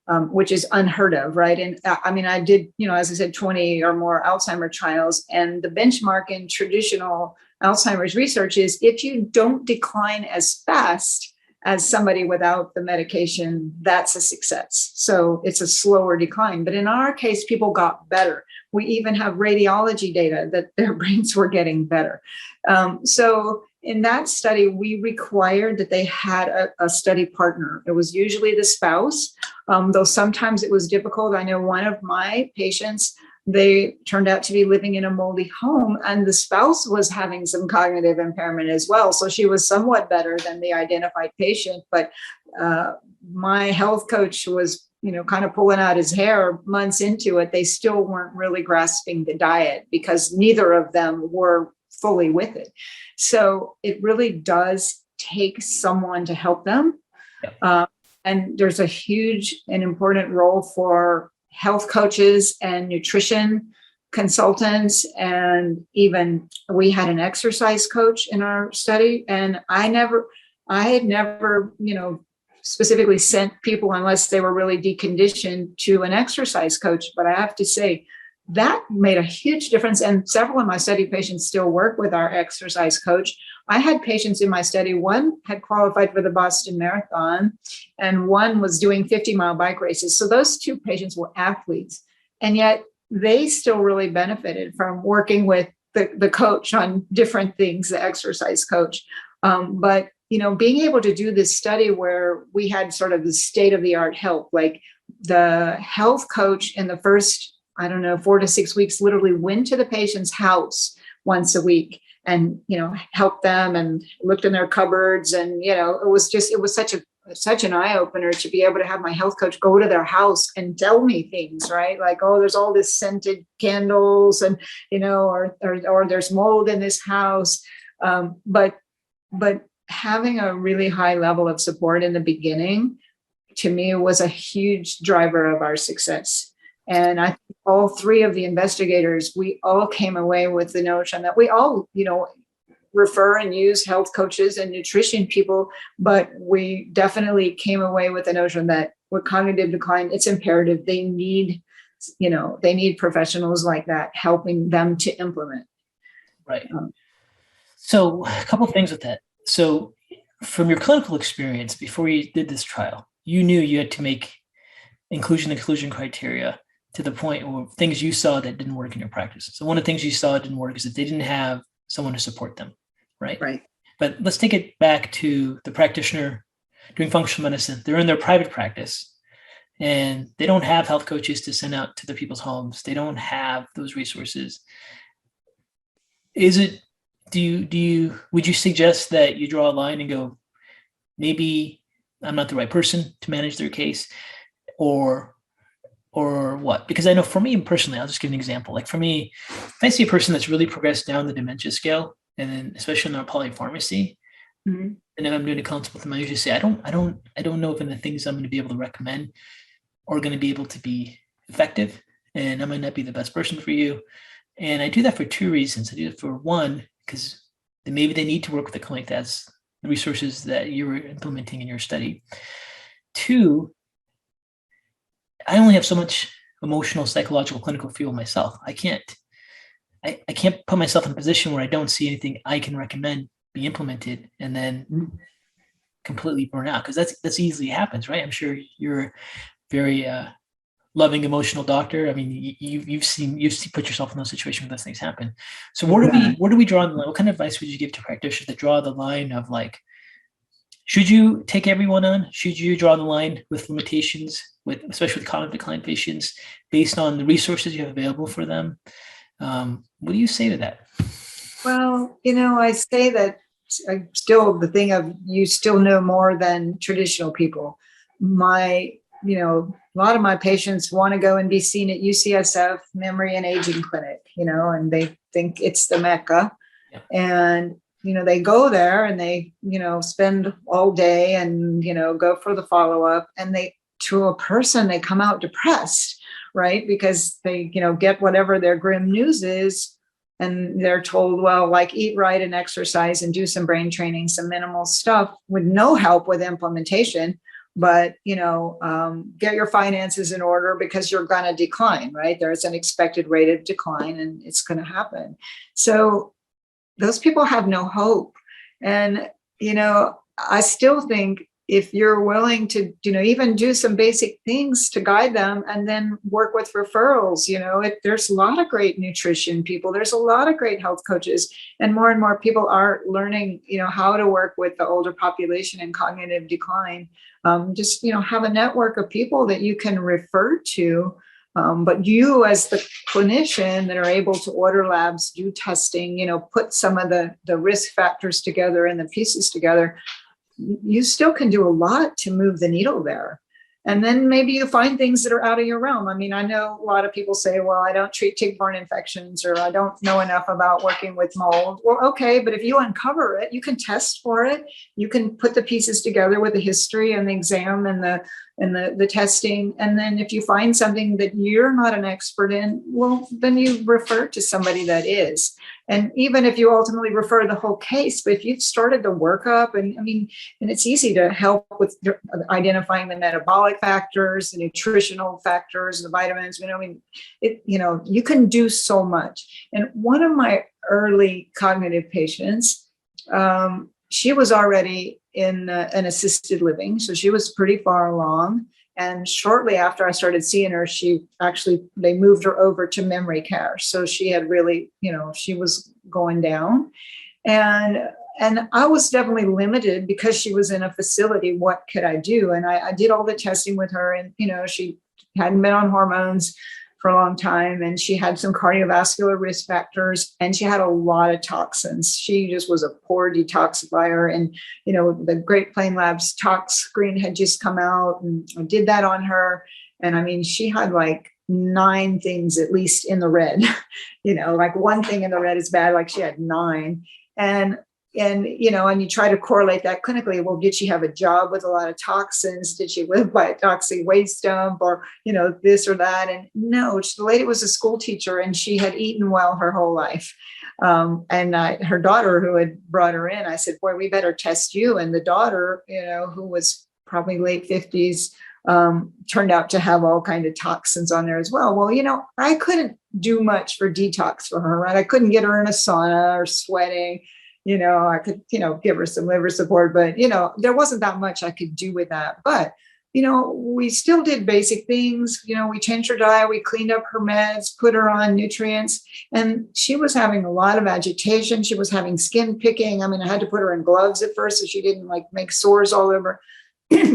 which is unheard of, right? And I did, as I said, 20 or more Alzheimer's trials. And the benchmark in traditional Alzheimer's research is if you don't decline as fast as somebody without the medication, that's a success. So it's a slower decline. But in our case, people got better. We even have radiology data that their brains were getting better. So in that study, we required that they had a study partner. It was usually the spouse, though sometimes it was difficult. I know one of my patients, they turned out to be living in a moldy home, and the spouse was having some cognitive impairment as well. So she was somewhat better than the identified patient, but my health coach was, kind of pulling out his hair months into it. They still weren't really grasping the diet because neither of them were fully with it. So it really does take someone to help them. And there's a huge and important role for health coaches and nutrition consultants. And even we had an exercise coach in our study. And I had never, specifically sent people unless they were really deconditioned to an exercise coach. But I have to say that made a huge difference. And several of my study patients still work with our exercise coach. I had patients in my study, one had qualified for the Boston Marathon, and one was doing 50-mile bike races. So those two patients were athletes, and yet they still really benefited from working with the coach on different things, the exercise coach. But, being able to do this study where we had sort of the state-of-the-art help, like the health coach in the first, 4 to 6 weeks, literally went to the patient's house once a week and, helped them and looked in their cupboards. And, it was such a such an eye opener to be able to have my health coach go to their house and tell me things, right? Like, oh, there's all this scented candles and, or there's mold in this house. But having a really high level of support in the beginning, to me, was a huge driver of our success. And I think all three of the investigators, we all came away with the notion that we all, refer and use health coaches and nutrition people, but we definitely came away with the notion that with cognitive decline, it's imperative. They need professionals like that helping them to implement. Right. So a couple of things with that. So from your clinical experience, before you did this trial, you knew you had to make inclusion and exclusion criteria to the point where things you saw that didn't work in your practice. So one of the things you saw that didn't work is that they didn't have someone to support them, right? Right. But let's take it back to the practitioner doing functional medicine. They're in their private practice and they don't have health coaches to send out to the people's homes. They don't have those resources. Would you suggest that you draw a line and go, maybe I'm not the right person to manage their case, or what? Because I know for me personally, I'll just give an example. Like for me, if I see a person that's really progressed down the dementia scale, and then especially in our polypharmacy, and if I'm doing a consult with them, I usually say, I don't know if the things I'm going to be able to recommend are going to be able to be effective, and I might not be the best person for you. And I do that for two reasons. I do it for one, because maybe they need to work with a clinic that's the resources that you're implementing in your study. Two, I only have so much emotional, psychological, clinical fuel myself. I can't put myself in a position where I don't see anything I can recommend be implemented and then completely burn out, because that's easily happens, right? I'm sure you're very loving, emotional doctor. I mean, you've put yourself in those situations where those things happen. So where do we draw the line? What kind of advice would you give to practitioners that draw the line of like, should you take everyone on? Should you draw the line with limitations, especially with cognitive decline patients, based on the resources you have available for them? What do you say to that? Well, I say that still the thing of you still know more than traditional people. A lot of my patients want to go and be seen at UCSF Memory and Aging Clinic, and they think it's the Mecca. Yeah. And they go there and they, spend all day and, go for the follow-up, and to a person, they come out depressed, right? Because they, get whatever their grim news is, and they're told, well, like eat right and exercise and do some brain training, some minimal stuff with no help with implementation, but, get your finances in order because you're going to decline, right? There's an expected rate of decline and it's going to happen. So those people have no hope. And, I still think if you're willing to, even do some basic things to guide them and then work with referrals, there's a lot of great nutrition people. There's a lot of great health coaches, and more people are learning, how to work with the older population in cognitive decline. Just, have a network of people that you can refer to. But you as the clinician that are able to order labs, do testing, put some of the risk factors together and the pieces together, you still can do a lot to move the needle there. And then maybe you find things that are out of your realm. I mean, I know a lot of people say, well, I don't treat tick-borne infections, or I don't know enough about working with mold. Well, okay, but if you uncover it, you can test for it. You can put the pieces together with the history and the exam and the testing. And then if you find something that you're not an expert in, well, then you refer to somebody that is. And even if you ultimately refer the whole case, but if you've started the workup, and it's easy to help with identifying the metabolic factors, the nutritional factors, the vitamins, you can do so much. And one of my early cognitive patients, she was already in an assisted living. So she was pretty far along. And shortly after I started seeing her, they moved her over to memory care. So she had really, she was going down. And I was definitely limited because she was in a facility. What could I do? And I did all the testing with her, and, she hadn't been on hormones. for a long time, and she had some cardiovascular risk factors, and she had a lot of toxins. She just was a poor detoxifier. And, the Great Plain Labs tox screen had just come out, and I did that on her. And I mean, she had like 9 things at least in the red, like one thing in the red is bad, like she had 9. And you try to correlate that clinically. Well, did she have a job with a lot of toxins? Did she live by a toxic waste dump, or, this or that? And no, the lady was a school teacher, and she had eaten well her whole life. Her daughter, who had brought her in, I said, boy, we better test you. And the daughter, who was probably late 50s, turned out to have all kinds of toxins on there as well. Well, I couldn't do much for detox for her, right? I couldn't get her in a sauna or sweating. I could, give her some liver support, but, there wasn't that much I could do with that. But, we still did basic things. We changed her diet, we cleaned up her meds, put her on nutrients, and she was having a lot of agitation. She was having skin picking. I mean, I had to put her in gloves at first so she didn't make sores all over.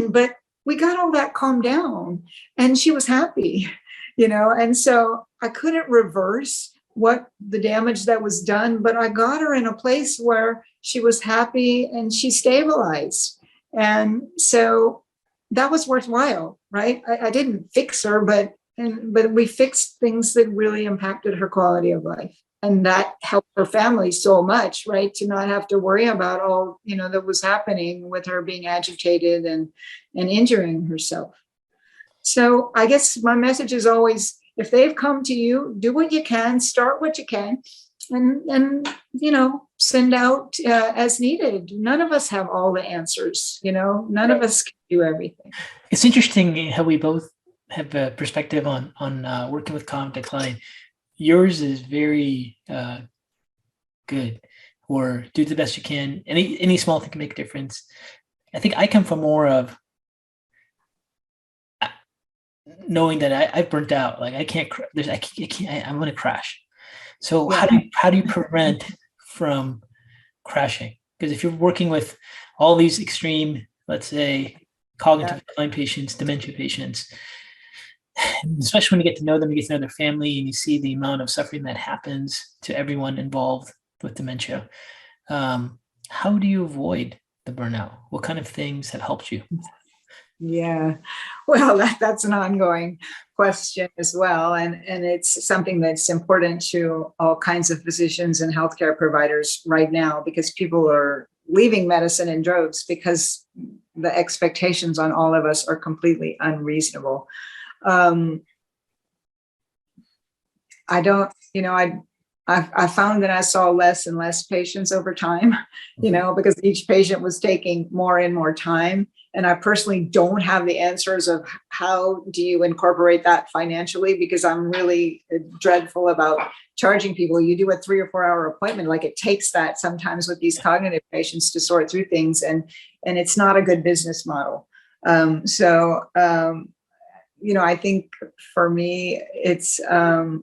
But we got all that calmed down, and she was happy, and so I couldn't reverse what the damage that was done, but I got her in a place where she was happy and she stabilized. And so that was worthwhile, right? I didn't fix her, but we fixed things that really impacted her quality of life. And that helped her family so much, right? To not have to worry about all, that was happening with her being agitated and injuring herself. So I guess my message is always, if they've come to you, do what you can, start what you can, and send out as needed. None of us have all the answers, none of us can do everything. It's interesting how we both have a perspective on working with cognitive decline. Yours is very good, or do the best you can. Any small thing can make a difference. I think I come from more of knowing that I've burnt out. Like I'm going to crash. So Yeah. how do you prevent from crashing? Because if you're working with all these extreme, let's say, cognitive decline patients, dementia patients, especially when you get to know them, you get to know their family, and you see the amount of suffering that happens to everyone involved with dementia. How do you avoid the burnout? What kind of things have helped you? Yeah, well, that's an ongoing question as well. And it's something that's important to all kinds of physicians and healthcare providers right now, because people are leaving medicine in droves because the expectations on all of us are completely unreasonable. I found that I saw less and less patients over time, because each patient was taking more and more time. And I personally don't have the answers of how do you incorporate that financially, because I'm really dreadful about charging people. You do a 3 or 4 hour appointment, like it takes that sometimes with these cognitive patients to sort through things, and it's not a good business model. I think for me, it's I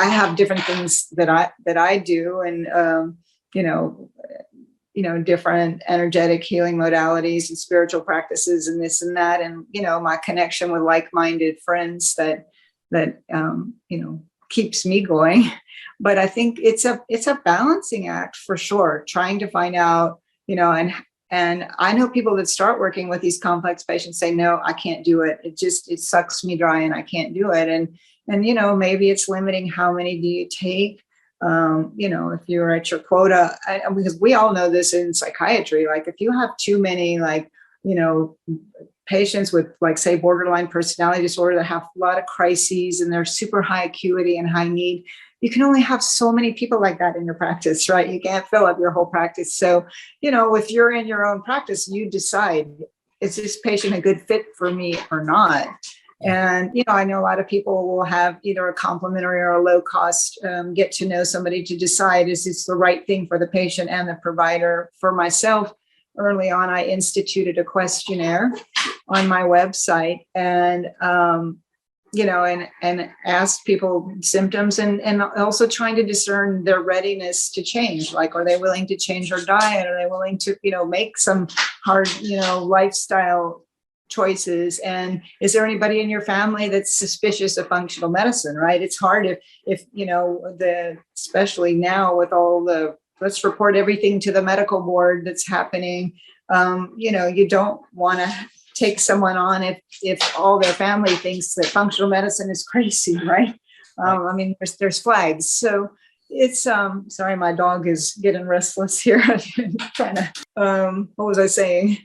have different things that I do, and different energetic healing modalities and spiritual practices and this and that. And, my connection with like-minded friends that keeps me going. But I think it's a balancing act for sure, trying to find out, and I know people that start working with these complex patients say, no, I can't do it. It sucks me dry and I can't do it. And maybe it's limiting how many do you take. If you're at your quota, because we all know this in psychiatry, like if you have too many, patients with, say, borderline personality disorder that have a lot of crises and they're super high acuity and high need, you can only have so many people like that in your practice, right? You can't fill up your whole practice. So, if you're in your own practice, you decide, is this patient a good fit for me or not? And, I know a lot of people will have either a complimentary or a low cost get to know somebody to decide, is this the right thing for the patient and the provider? For myself, early on, I instituted a questionnaire on my website and, and asked people symptoms and also trying to discern their readiness to change. Like, are they willing to change their diet? Are they willing to, make some hard, lifestyle choices. And is there anybody in your family that's suspicious of functional medicine, right? It's hard if especially now with all the, let's report everything to the medical board that's happening. You don't want to take someone on if all their family thinks that functional medicine is crazy, right? I mean, there's flags. So it's sorry, my dog is getting restless here. Trying to what was I saying?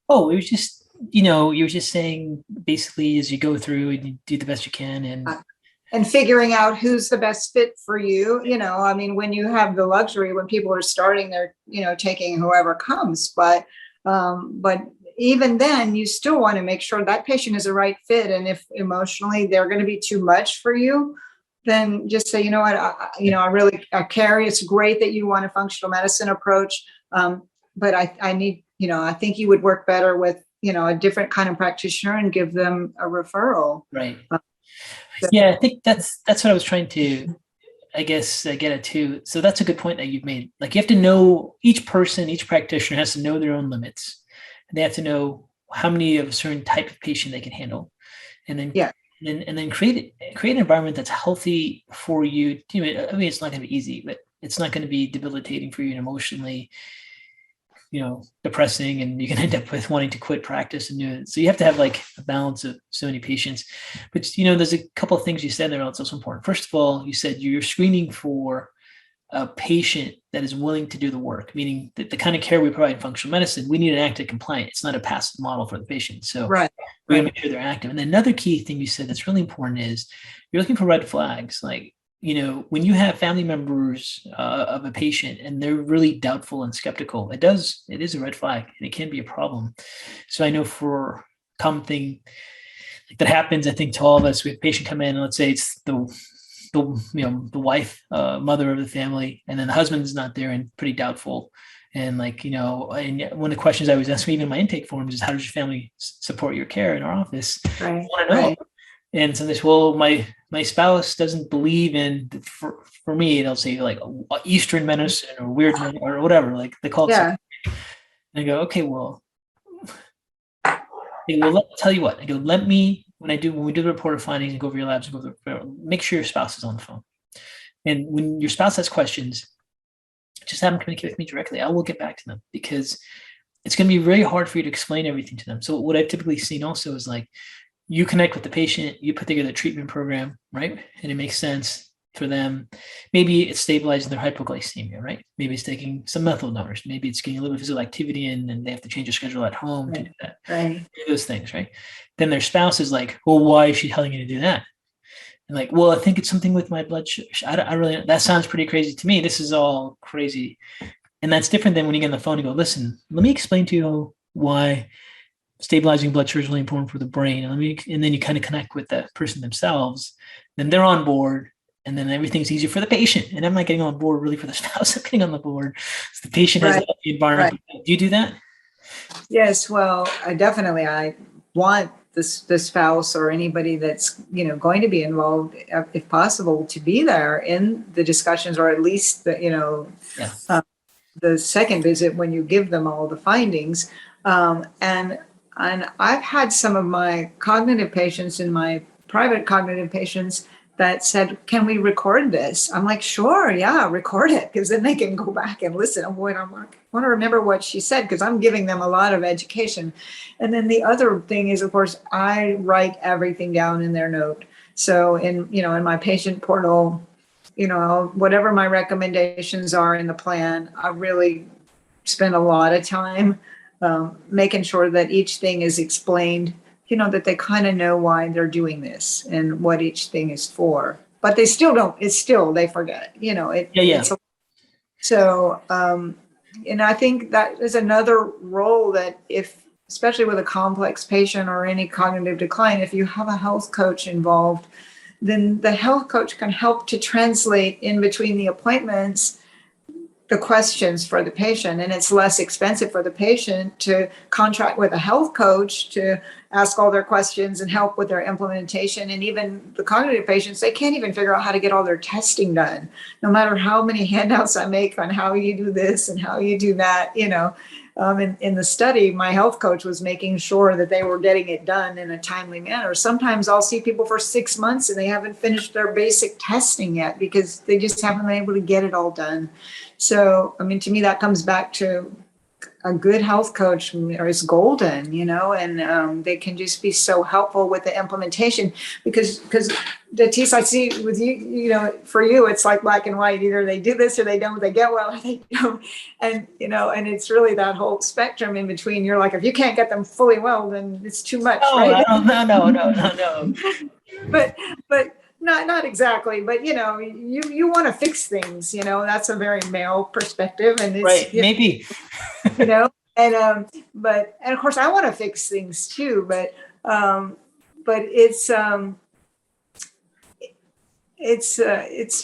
Oh, it was just, you were just saying basically as you go through and you do the best you can and figuring out who's the best fit for you. I mean, when you have the luxury, when people are starting, they're, taking whoever comes, but even then you still want to make sure that patient is a right fit. And if emotionally they're going to be too much for you, then just say, you know what, I care. It's great that you want a functional medicine approach. But I need, I think you would work better with, a different kind of practitioner and give them a referral. Right. Yeah, I think that's what I was trying to, I guess, get at too. So that's a good point that you've made. Like you have to know, each person, each practitioner has to know their own limits. And they have to know how many of a certain type of patient they can handle. And then, and then create an environment that's healthy for you. I mean, it's not going to be easy, but it's not going to be debilitating for you and emotionally, depressing, and you can end up with wanting to quit practice and do it. So you have to have like a balance of so many patients. But there's a couple of things you said there that's also important. First of all, you said you're screening for a patient that is willing to do the work, meaning that the kind of care we provide in functional medicine, we need an active compliant. It's not a passive model for the patient. So we gotta make sure they're active. And then another key thing you said that's really important is you're looking for red flags. Like, when you have family members of a patient and they're really doubtful and skeptical, it is a red flag and it can be a problem. So I know for common thing that happens, I think to all of us, we have a patient come in and let's say it's the wife, mother of the family, and then the husband's not there and pretty doubtful. And and one of the questions I always ask, even in my intake forms, is how does your family support your care in our office? Right. I want to know. Right. And so this, well, my spouse doesn't believe in, for me, they'll say like Eastern medicine or weird medicine or whatever, like they call it. Yeah. And I go, okay, well, tell you what, I go, when we do the report of findings and go over your labs and make sure your spouse is on the phone. And when your spouse has questions, just have them communicate with me directly. I will get back to them because it's going to be very hard for you to explain everything to them. So what I've typically seen also is like, you connect with the patient, you put together a treatment program, right? And it makes sense for them. Maybe it's stabilizing their hypoglycemia, right? Maybe it's taking some methyl donors. Maybe it's getting a little bit of physical activity in and they have to change their schedule at home to do that. Right. Those things, right? Then their spouse is like, well, why is she telling you to do that? And like, well, I think it's something with my blood sugar. That sounds pretty crazy to me. This is all crazy. And that's different than when you get on the phone and go, listen, let me explain to you why stabilizing blood sugar is really important for the brain. And then you kind of connect with the person themselves. Then they're on board, and then everything's easier for the patient. And I'm not getting on board really for the spouse. I'm getting on the board. So the patient has the environment. Right. Do you do that? Yes. Well, I want the spouse or anybody that's going to be involved, if possible, to be there in the discussions, or at least the second visit when you give them all the findings. And I've had some of my cognitive patients in my private cognitive patients that said, can we record this? I'm like, sure, yeah, record it. Because then they can go back and listen. Oh boy, I want to remember what she said, because I'm giving them a lot of education. And then the other thing is, of course, I write everything down in their note. So in my patient portal, whatever my recommendations are in the plan, I really spend a lot of time making sure that each thing is explained, that they kind of know why they're doing this and what each thing is for. But they still don't, they forget it. So, and I think that is another role that especially with a complex patient or any cognitive decline, if you have a health coach involved, then the health coach can help to translate in between the appointments the questions for the patient, and it's less expensive for the patient to contract with a health coach to ask all their questions and help with their implementation. And even the cognitive patients, they can't even figure out how to get all their testing done, no matter how many handouts I make on how you do this and how you do that. in the study, my health coach was making sure that they were getting it done in a timely manner. Sometimes I'll see people for 6 months and they haven't finished their basic testing yet because they just haven't been able to get it all done. So, I mean, to me, that comes back to a good health coach is golden, and they can just be so helpful with the implementation because the teams I see with you, for you, it's like black and white. Either they do this or they don't, they get well or they don't. And, and it's really that whole spectrum in between. You're like, if you can't get them fully well, then it's too much, right? No. But not exactly, but you want to fix things, that's a very male perspective, and it's right, maybe, and of course I want to fix things too, but it's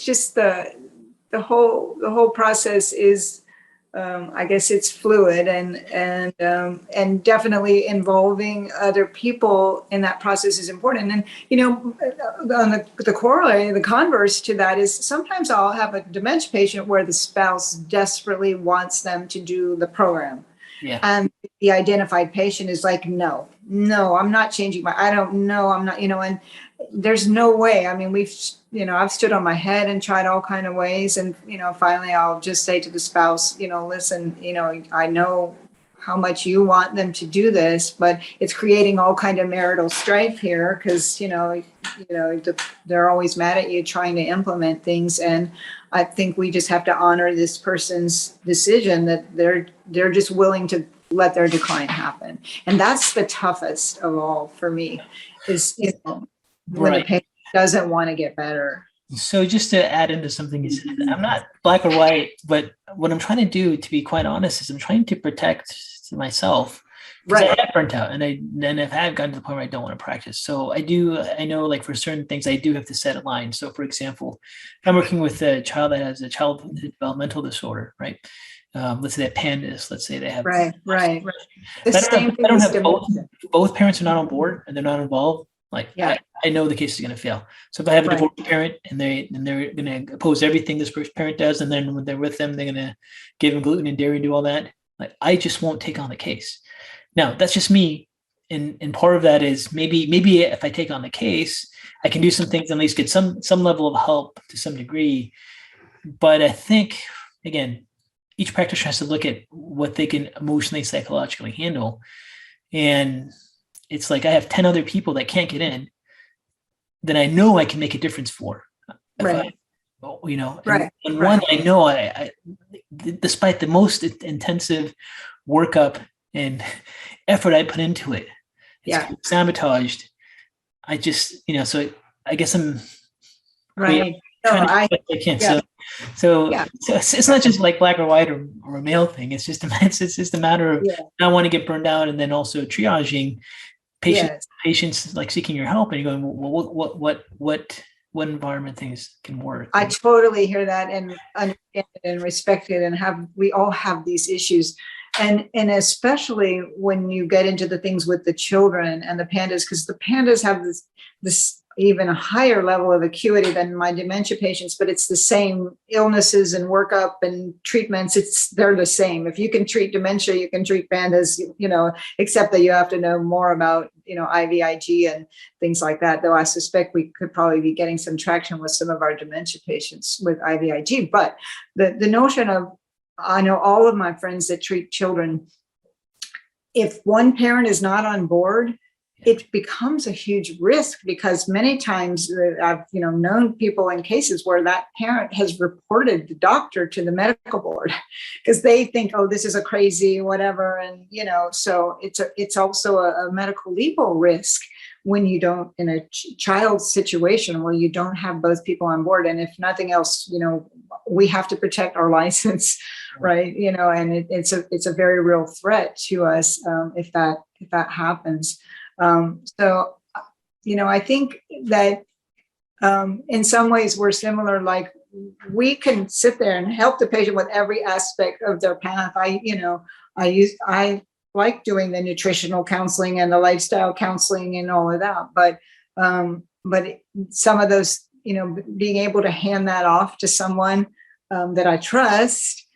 just the whole process is, I guess it's fluid and definitely involving other people in that process is important. And, on the corollary, the converse to that is sometimes I'll have a dementia patient where the spouse desperately wants them to do the program. Yeah. And the identified patient is like, no, I'm not changing I don't know. I'm not, and there's no way. I mean, I've stood on my head and tried all kind of ways. And, finally I'll just say to the spouse, listen, I know how much you want them to do this, but it's creating all kind of marital strife here because, they're always mad at you trying to implement things. And I think we just have to honor this person's decision that they're just willing to let their decline happen. And that's the toughest of all for me is, when the patient doesn't want to get better. So just to add into something you said, I'm not black or white, but what I'm trying to do, to be quite honest, is I'm trying to protect myself. Right. I have burnt out and I've gotten to the point where I don't want to practice. So I know like for certain things, I do have to set a line. So for example, if I'm working with a child that has a child developmental disorder, right? Let's say they have pandas, let's say they have. Right. The same thing. I don't have both parents are not on board and they're not involved. Like, yeah. I know the case is going to fail. So if I have a divorced parent and they're going to oppose everything this first parent does, and then when they're with them, they're going to give them gluten and dairy and do all that. Like, I just won't take on the case. Now, that's just me. And part of that is maybe if I take on the case, I can do some things, at least get some level of help to some degree. But I think, again, each practitioner has to look at what they can emotionally, psychologically handle. And it's like I have 10 other people that can't get in that I know I can make a difference for. Right. And one I know I despite the most intensive workup and effort I put into it, it's sabotaged. I just, so I guess I'm right. I can't. Yeah. So it's not just like black or white or a male thing. It's just a matter of not wanting to get burned out, and then also triaging patients like seeking your help, and you're going, well, what environment things can work. I totally hear that and understand it and respect it, and we all have these issues. And especially when you get into the things with the children and the pandas, because the pandas have this even a higher level of acuity than my dementia patients, but it's the same illnesses and workup and treatments. They're the same. If you can treat dementia, you can treat pandas, except that you have to know more about, IVIG and things like that. Though I suspect we could probably be getting some traction with some of our dementia patients with IVIG. But the notion of, I know all of my friends that treat children, if one parent is not on board, it becomes a huge risk, because many times I've known people in cases where that parent has reported the doctor to the medical board because they think, oh, this is a crazy whatever, and so it's also a medical legal risk when you don't, in a child situation where you don't have both people on board. And if nothing else, we have to protect our license, right? And it's a very real threat to us if that happens. So, I think that in some ways we're similar. Like, we can sit there and help the patient with every aspect of their path. I like doing the nutritional counseling and the lifestyle counseling and all of that, but some of those, being able to hand that off to someone that I trust,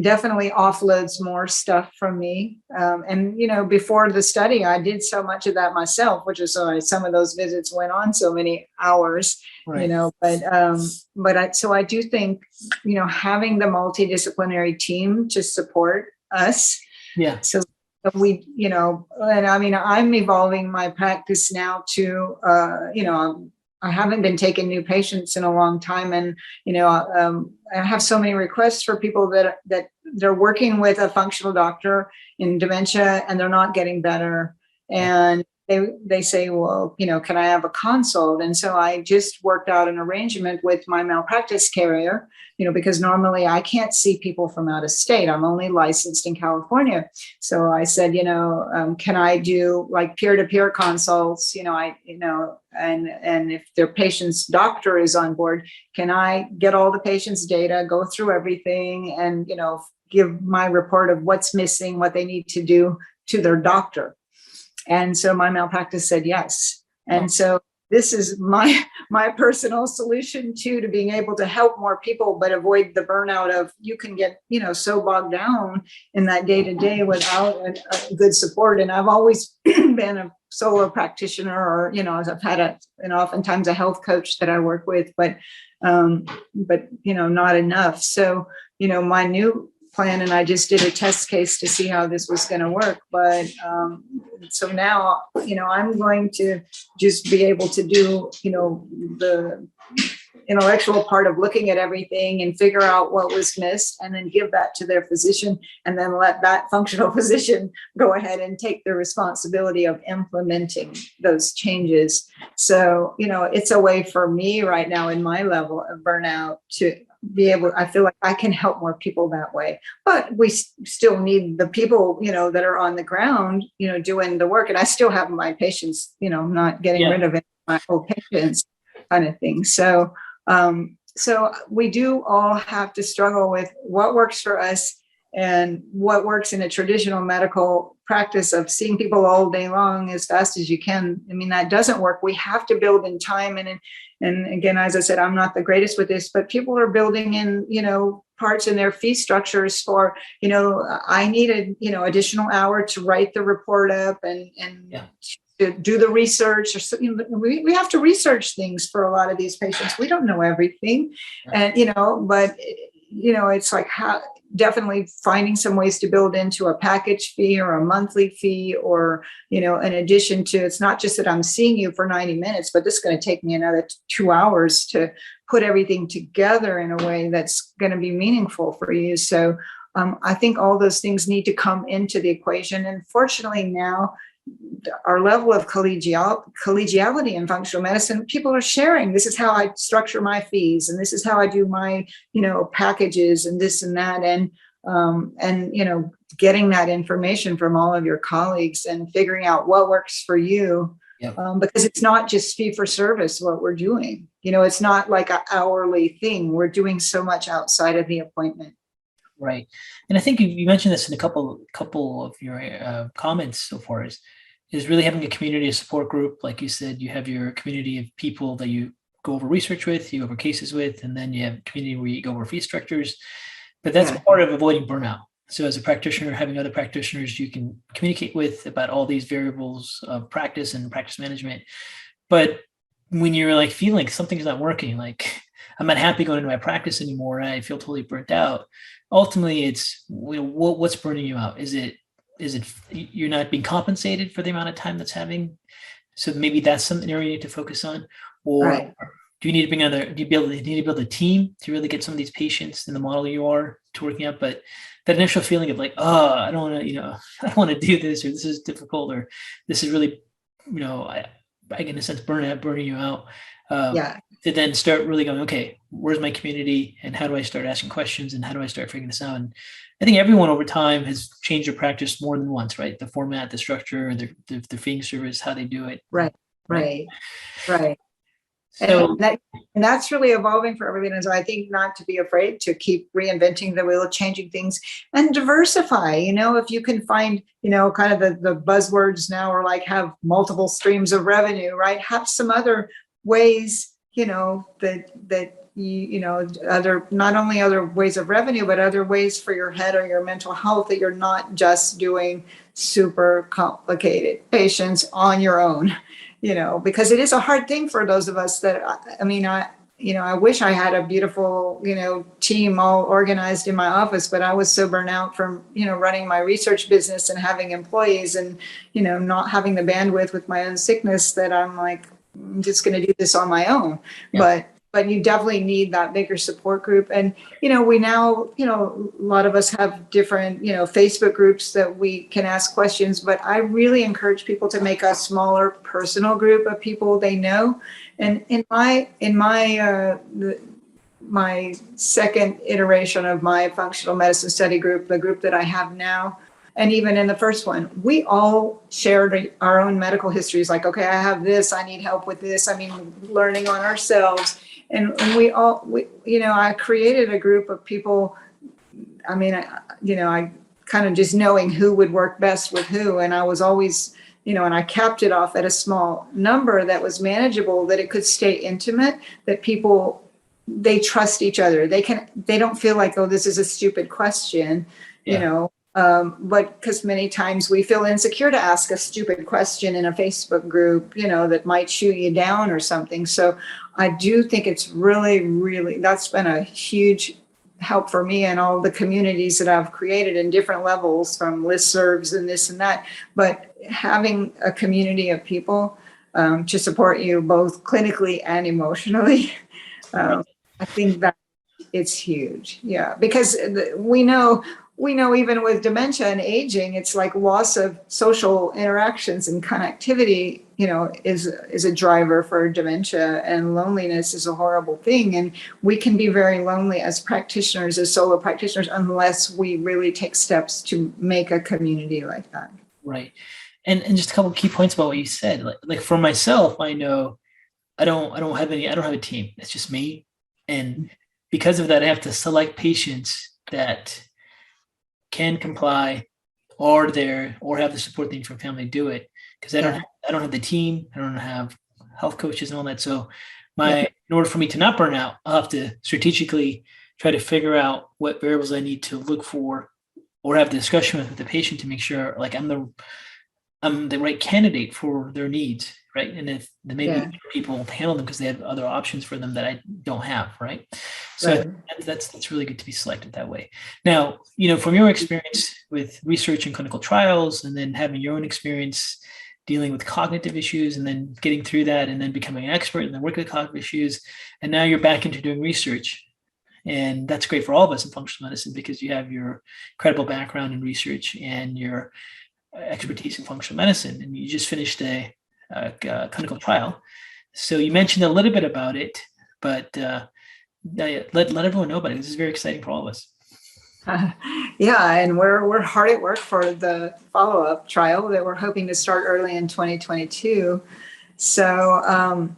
definitely offloads more stuff from me. And, before the study, I did so much of that myself, which is why some of those visits went on so many hours, Right. so I do think, having the multidisciplinary team to support us. Yeah. So we, and I mean, I'm evolving my practice now to, I haven't been taking new patients in a long time. And, I have so many requests for people that they're working with a functional doctor in dementia and they're not getting better. And they say, well, can I have a consult? And so I just worked out an arrangement with my malpractice carrier, because normally I can't see people from out of state. I'm only licensed in California. So I said, can I do like peer-to-peer consults, and if their patient's doctor is on board, can I get all the patient's data, go through everything and, give my report of what's missing, what they need to do to their doctor. And so my malpractice said yes. And so this is my personal solution to being able to help more people, but avoid the burnout of you can get, so bogged down in that day to day without a good support. And I've always been a solo practitioner, or, I've had oftentimes a health coach that I work with, but not enough. So, my new plan, and I just did a test case to see how this was going to work. But so now, I'm going to just be able to do, the intellectual part of looking at everything and figure out what was missed, and then give that to their physician, and then let that functional physician go ahead and take the responsibility of implementing those changes. So, it's a way for me right now in my level of burnout to be able, I feel like I can help more people that way, but we still need the people, that are on the ground, doing the work. And I still have my patients, not getting rid of it, my old patients kind of thing. So, so we do all have to struggle with what works for us and what works in a traditional medical practice of seeing people all day long as fast as you can. I mean, that doesn't work. We have to build in time. And again, as I said, I'm not the greatest with this, but people are building in, parts in their fee structures for, I needed, additional hour to write the report up and to do the research. Or we have to research things for a lot of these patients. We don't know everything. And, but, it's like how definitely finding some ways to build into a package fee or a monthly fee, or, in addition to, it's not just that I'm seeing you for 90 minutes, but this is going to take me another 2 hours to put everything together in a way that's going to be meaningful for you. So I think all those things need to come into the equation. And fortunately now, our level of collegiality in functional medicine, people are sharing. This is how I structure my fees, and this is how I do my, packages, and this and that, and getting that information from all of your colleagues and figuring out what works for you. Because it's not just fee for service what we're doing. It's not like an hourly thing. We're doing so much outside of the appointment. Right. And I think you mentioned this in a couple of your comments so far, is really having a community, a support group. Like you said, you have your community of people that you go over research with, you go over cases with, and then you have a community where you go over fee structures. But that's part of avoiding burnout. So as a practitioner, having other practitioners you can communicate with about all these variables of practice and practice management. But when you're like feeling something's not working, like I'm not happy going into my practice anymore, and I feel totally burnt out. Ultimately, it's what's burning you out. Is it you're not being compensated for the amount of time that's having? So maybe that's something area you need to focus on, or do you need to bring another? Do you need to build a team to really get some of these patients in the model you are to working out? But that initial feeling of like, oh, I don't want to, I don't want to do this, or this is difficult, or this is really, I in a sense burning you out. To then start really going, okay, where's my community, and how do I start asking questions, and how do I start figuring this out? And I think everyone over time has changed their practice more than once, right? The format, the structure, the fee service, how they do it. Right. So and that's really evolving for everyone. And so I think not to be afraid to keep reinventing the wheel, changing things, and diversify. If you can find, kind of the buzzwords now are like have multiple streams of revenue, right? Have some other ways other, not only other ways of revenue, but other ways for your head or your mental health, that you're not just doing super complicated patients on your own, because it is a hard thing for those of us that, I wish I had a beautiful, team all organized in my office, but I was so burnt out from, running my research business and having employees and, not having the bandwidth with my own sickness, that I'm like, I'm just going to do this on my own. Yeah. But you definitely need that bigger support group. And, we now, a lot of us have different, Facebook groups that we can ask questions, but I really encourage people to make a smaller personal group of people they know. And in my second iteration of my functional medicine study group, the group that I have now, and even in the first one, we all shared our own medical histories. Like, okay, I have this, I need help with this. Learning on ourselves. And I created a group of people. I kind of just knowing who would work best with who. And I was always, and I capped it off at a small number that was manageable, that it could stay intimate, that people, they trust each other. They don't feel like, oh, this is a stupid question, but because many times we feel insecure to ask a stupid question in a Facebook group, that might shoot you down or something. So I do think it's really, really, that's been a huge help for me and all the communities that I've created in different levels, from listservs and this and that. But having a community of people to support you both clinically and emotionally, I think that it's huge. Yeah, because we know even with dementia and aging, it's like loss of social interactions and connectivity, is a driver for dementia, and loneliness is a horrible thing. And we can be very lonely as practitioners, as solo practitioners, unless we really take steps to make a community like that. Right. And just a couple of key points about what you said. Like for myself, I know I don't have a team. It's just me. And because of that, I have to select patients that can comply, or have the support thing from family to do it. Because I don't have the team, I don't have health coaches and all that. So in order for me to not burn out, I'll have to strategically try to figure out what variables I need to look for, or have the discussion with the patient to make sure like I'm the right candidate for their needs, right? And if maybe people handle them because they have other options for them that I don't have, right? So that's really good to be selected that way. Now, from your experience with research and clinical trials, and then having your own experience dealing with cognitive issues, and then getting through that, and then becoming an expert, and then working with cognitive issues, and now you're back into doing research. And that's great for all of us in functional medicine, because you have your incredible background in research and your expertise in functional medicine, and you just finished a clinical trial. So you mentioned a little bit about it, but let everyone know about it. This is very exciting for all of us. And we're hard at work for the follow-up trial that we're hoping to start early in 2022. So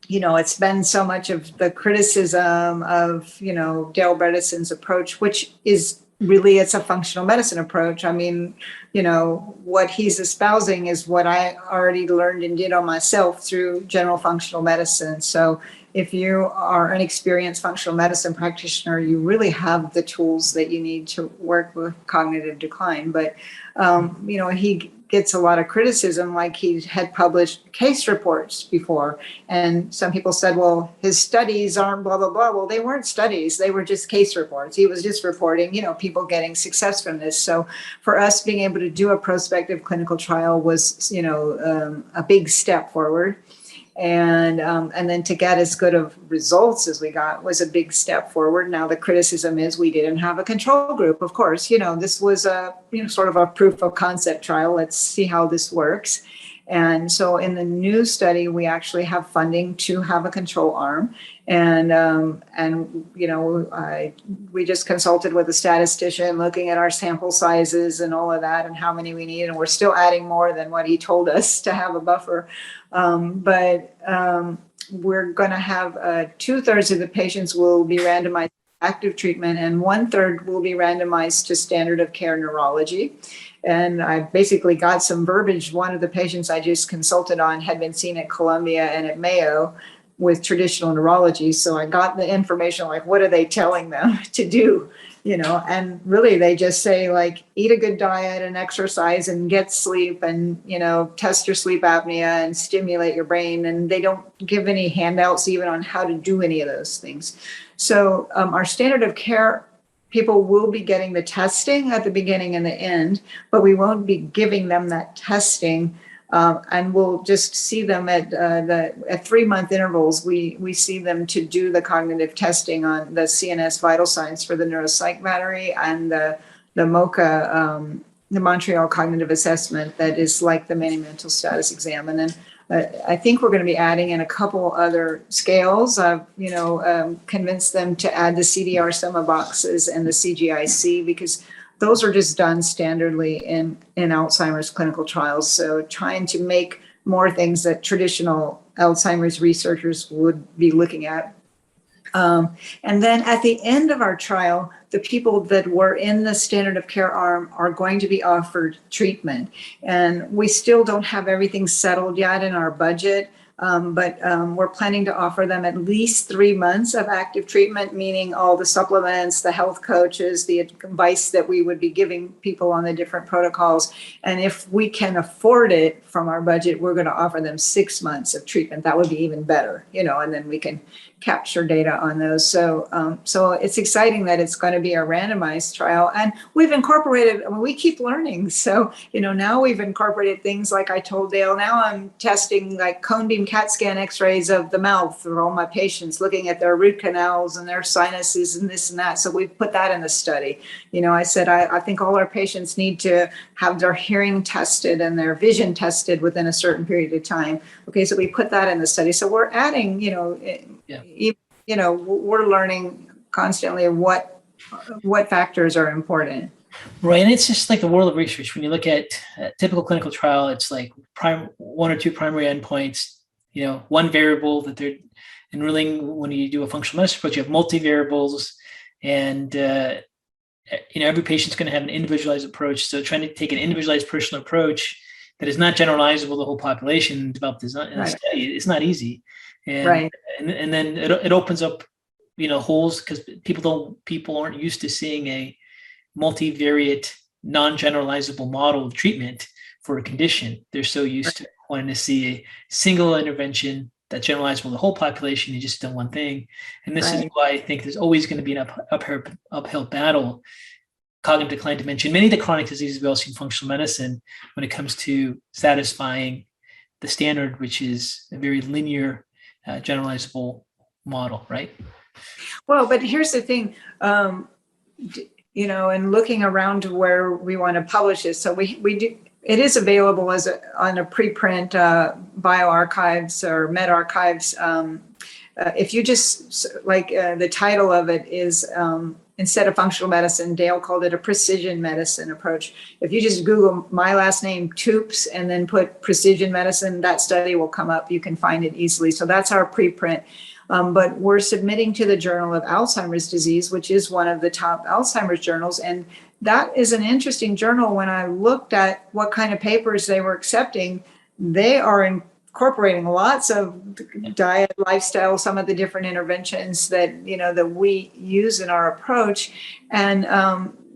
it's been so much of the criticism of Dale Bredesen's approach, which is really, it's a functional medicine approach. What he's espousing is what I already learned and did on myself through general functional medicine. So if you are an experienced functional medicine practitioner, you really have the tools that you need to work with cognitive decline. But, he gets a lot of criticism, like he had published case reports before. And some people said, well, his studies aren't blah, blah, blah. Well, they weren't studies. They were just case reports. He was just reporting, people getting success from this. So for us, being able to do a prospective clinical trial was, a big step forward. And then to get as good of results as we got was a big step forward. Now the criticism is we didn't have a control group. Of course, this was a sort of a proof of concept trial. Let's see how this works. And so in the new study, we actually have funding to have a control arm. And we just consulted with a statistician looking at our sample sizes and all of that and how many we need. And we're still adding more than what he told us to have a buffer. But we're going to have 2/3 of the patients will be randomized to active treatment, and 1/3 will be randomized to standard of care neurology. And I basically got some verbiage. One of the patients I just consulted on had been seen at Columbia and at Mayo. with traditional neurology. So I got the information, like, what are they telling them to do? And really they just say, like, eat a good diet and exercise and get sleep and, test your sleep apnea and stimulate your brain. And they don't give any handouts even on how to do any of those things. So our standard of care people will be getting the testing at the beginning and the end, but we won't be giving them that testing. And we'll just see them at 3-month intervals. We see them to do the cognitive testing on the CNS vital signs for the neuropsych battery and the MoCA, the Montreal Cognitive Assessment, that is like the mini mental status exam. And then I think we're going to be adding in a couple other scales. I've convinced them to add the CDR sum of boxes and the CGIC, because those are just done standardly in Alzheimer's clinical trials. So trying to make more things that traditional Alzheimer's researchers would be looking at. And then at the end of our trial, the people that were in the standard of care arm are going to be offered treatment. And we still don't have everything settled yet in our budget. But we're planning to offer them at least 3 months of active treatment, meaning all the supplements, the health coaches, the advice that we would be giving people on the different protocols. And if we can afford it from our budget, we're going to offer them 6 months of treatment. That would be even better, and then we can capture data on those. So it's exciting that it's going to be a randomized trial. And we've incorporated, we keep learning. So, now we've incorporated things like I told Dale, now I'm testing like cone beam CAT scan x-rays of the mouth for all my patients, looking at their root canals and their sinuses and this and that. So we've put that in the study. I said, I think all our patients need to have their hearing tested and their vision tested within a certain period of time. Okay, so we put that in the study. So we're adding, we're learning constantly what factors are important. Right. And it's just like the world of research. When you look at a typical clinical trial, it's like 1 or 2 primary endpoints, one variable that they're enrolling. When you do a functional medicine approach, you have multivariables, and every patient's going to have an individualized approach. So trying to take an individualized personal approach that is not generalizable to the whole population and develop this in a study, it's not easy. And then it opens up, holes, because people aren't used to seeing a multivariate, non-generalizable model of treatment for a condition. They're so used to wanting to see a single intervention that's generalizable to the whole population. You just done one thing. And this is why I think there's always going to be an uphill battle. Cognitive decline, dementia, many of the chronic diseases we all see in functional medicine, when it comes to satisfying the standard, which is a very linear, generalizable model, right? Well, but here's the thing, and looking around to where we want to publish it. So we do. It is available on a preprint bioarchives or medRxives. If you just the title of it is instead of functional medicine, Dale called it a precision medicine approach. If you just Google my last name, Toops, and then put precision medicine, that study will come up. You can find it easily. So that's our preprint. But we're submitting to the Journal of Alzheimer's Disease, which is one of the top Alzheimer's journals. And that is an interesting journal. When I looked at what kind of papers they were accepting, they are incorporating lots of diet, lifestyle, some of the different interventions that we use in our approach. And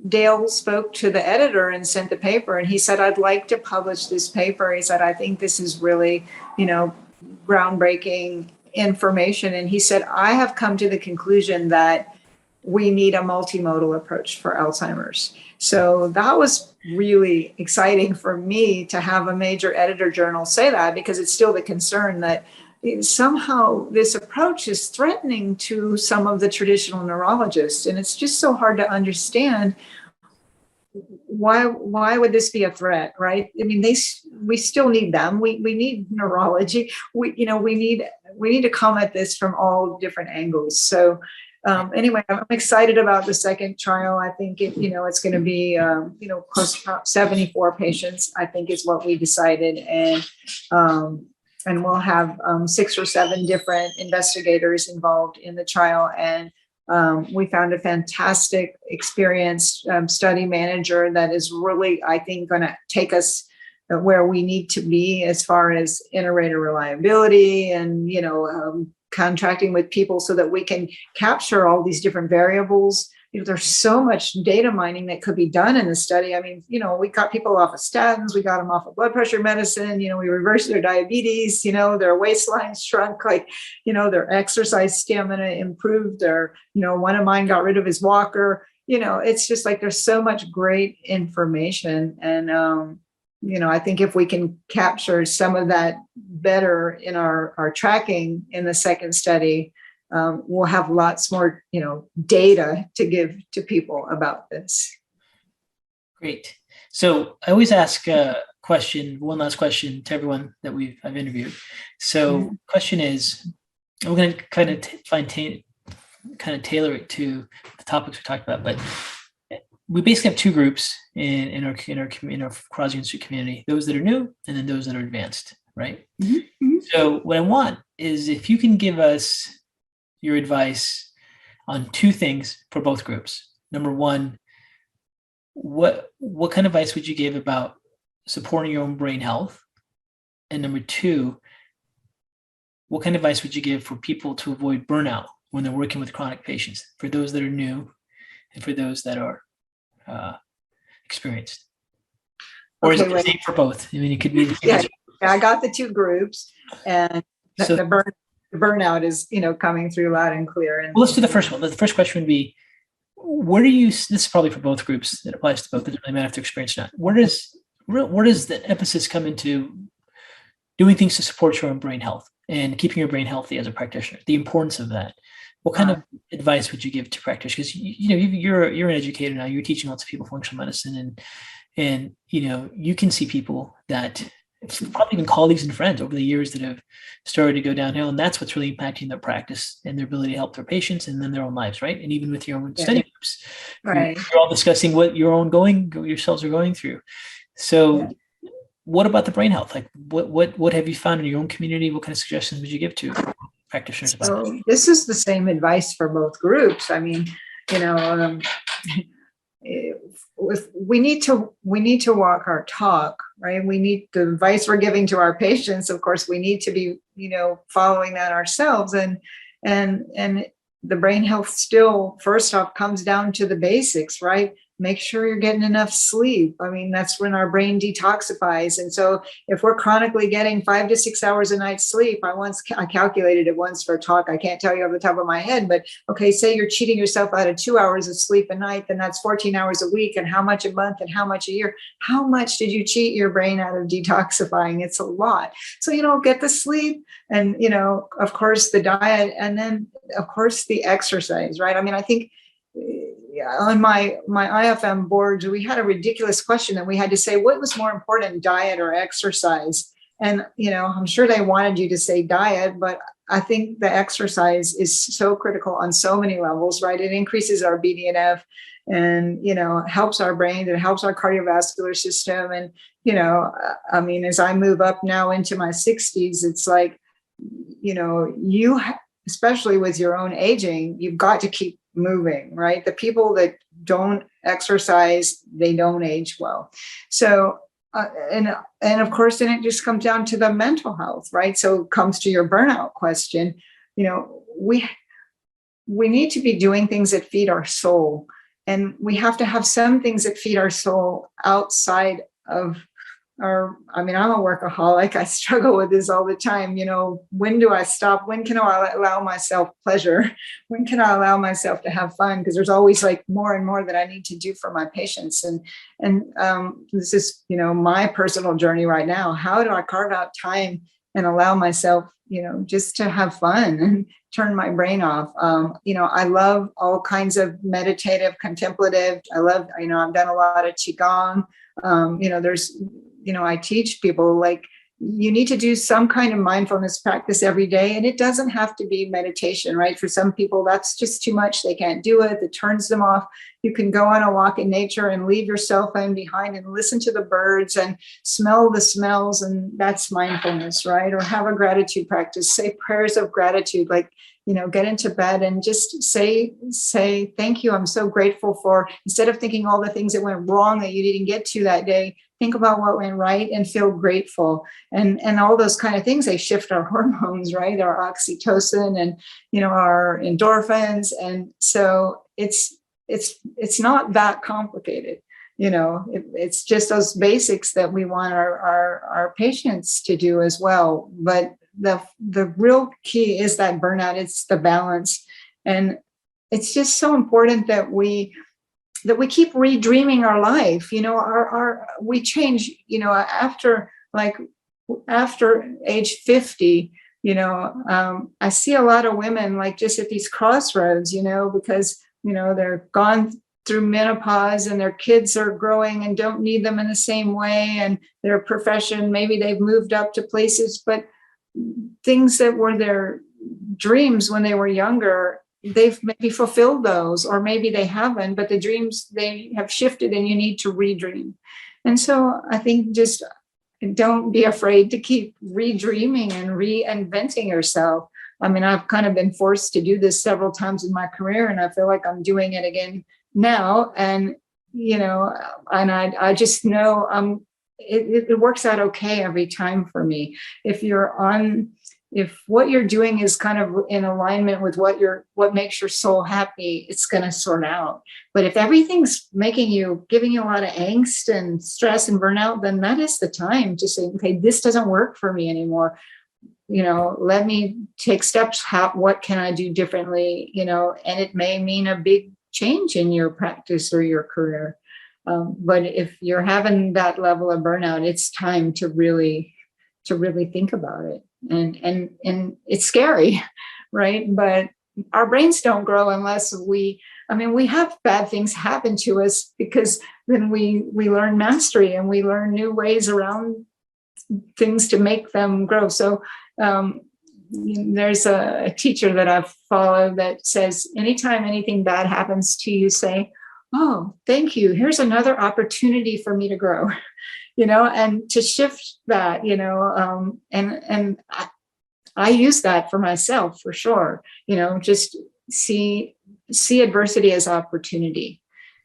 Dale spoke to the editor and sent the paper, and he said, I'd like to publish this paper. He said, I think this is really, groundbreaking information. And he said, I have come to the conclusion that we need a multimodal approach for Alzheimer's. So that was really exciting for me to have a major editor journal say that, because it's still the concern that somehow this approach is threatening to some of the traditional neurologists. And it's just so hard to understand why would this be a threat, right? I mean, we still need them. We need neurology. We need to come at this from all different angles. So anyway, I'm excited about the second trial. I think it's going to be close to 74 patients, I think is what we decided, and we'll have 6 or 7 different investigators involved in the trial. And we found a fantastic, experienced study manager that is really, I think, going to take us where we need to be as far as inter-rater reliability and contracting with people so that we can capture all these different variables. There's so much data mining that could be done in the study. I mean, we got people off of statins, we got them off of blood pressure medicine, we reversed their diabetes, their waistlines shrunk, like, their exercise stamina improved, one of mine got rid of his walker. It's just like there's so much great information. And, I think if we can capture some of that better in our tracking in the second study, we'll have lots more, data to give to people about this. Great. So I always ask one last question to everyone that I've interviewed. So question is, we're going to kind of tailor it to the topics we talked about, but we basically have two groups in our Crosby Institute community: those that are new and then those that are advanced, right? Mm-hmm. So what I want is if you can give us your advice on two things for both groups. Number one, what kind of advice would you give about supporting your own brain health? And number two, what kind of advice would you give for people to avoid burnout when they're working with chronic patients, for those that are new and for those that are experienced? Or is it the same for both? I mean, it could be the same. Yeah, I got the two groups, and the burnout is, coming through loud and clear. And let's do the first one. The first question would be, this is probably for both groups, it applies to both, doesn't really matter if they're experienced or not. Where does the emphasis come into doing things to support your own brain health and keeping your brain healthy as a practitioner? The importance of that. What kind of advice would you give to practitioners? Because you're an educator now. You're teaching lots of people functional medicine, and you can see people that probably even colleagues and friends over the years that have started to go downhill, and that's what's really impacting their practice and their ability to help their patients and then their own lives, right? And even with your own study groups, right? You're all discussing what yourselves are going through. So, what about the brain health? Like, what have you found in your own community? What kind of suggestions would you give to practitioners about that? This is the same advice for both groups. I mean, we need to walk our talk, right? We need the advice we're giving to our patients. Of course, we need to be, following that ourselves. And the brain health still, first off, comes down to the basics, right? Make sure you're getting enough sleep. I mean, that's when our brain detoxifies. And so if we're chronically getting 5 to 6 hours a night sleep, I calculated it once for a talk. I can't tell you off the top of my head, but okay, say you're cheating yourself out of 2 hours of sleep a night, then that's 14 hours a week. And how much a month and how much a year? How much did you cheat your brain out of detoxifying? It's a lot. So, get the sleep and, of course, the diet, and then, of course, the exercise, right? I mean, I think on my IFM board, we had a ridiculous question that we had to say, what was more important, diet or exercise? And, I'm sure they wanted you to say diet, but I think the exercise is so critical on so many levels, right? It increases our BDNF and, helps our brain, it helps our cardiovascular system. And, I mean, as I move up now into my 60s, it's like, especially with your own aging, you've got to keep moving, right? The people that don't exercise, they don't age well. So, and of course, then it just comes down to the mental health, right? So it comes to your burnout question. We need to be doing things that feed our soul, and we have to have some things that feed our soul outside of I'm a workaholic. I struggle with this all the time. When do I stop? When can I allow myself pleasure? When can I allow myself to have fun? Because there's always like more and more that I need to do for my patients. And this is, my personal journey right now. How do I carve out time and allow myself, just to have fun and turn my brain off? I love all kinds of meditative, contemplative. I've done a lot of Qigong. I teach people, like, you need to do some kind of mindfulness practice every day. And it doesn't have to be meditation, right? For some people, that's just too much. They can't do it. It turns them off. You can go on a walk in nature and leave your cell phone behind and listen to the birds and smell the smells. And that's mindfulness, right? Or have a gratitude practice, say prayers of gratitude, like, get into bed and just say, thank you. I'm so grateful for, instead of thinking all the things that went wrong that you didn't get to that day, think about what went right and feel grateful, and all those kind of things. They shift our hormones, right? Our oxytocin and, our endorphins. And so it's not that complicated. It's just those basics that we want our patients to do as well. But the real key is that burnout. It's the balance. And it's just so important that we keep redreaming our life. We change, after age 50, I see a lot of women like just at these crossroads, because, they're gone through menopause and their kids are growing and don't need them in the same way. And their profession, maybe they've moved up to places, but things that were their dreams when they were younger, they've maybe fulfilled those, or maybe they haven't, but the dreams, they have shifted and you need to redream. And so I think just don't be afraid to keep redreaming and reinventing yourself. I mean, I've kind of been forced to do this several times in my career, and I feel like I'm doing it again now. And, and I just know it works out okay every time for me. If what you're doing is kind of in alignment with what makes your soul happy, it's going to sort out. But if everything's giving you a lot of angst and stress and burnout, then that is the time to say, okay, this doesn't work for me anymore. Let me take steps. What can I do differently? And it may mean a big change in your practice or your career. But if you're having that level of burnout, it's time to really think about it. And it's scary, right? But our brains don't grow unless we have bad things happen to us, because then we learn mastery and we learn new ways around things to make them grow. So there's a teacher that I've followed that says, anytime anything bad happens to you, say, oh, thank you. Here's another opportunity for me to grow. And to shift that, and I use that for myself for sure, just see adversity as opportunity,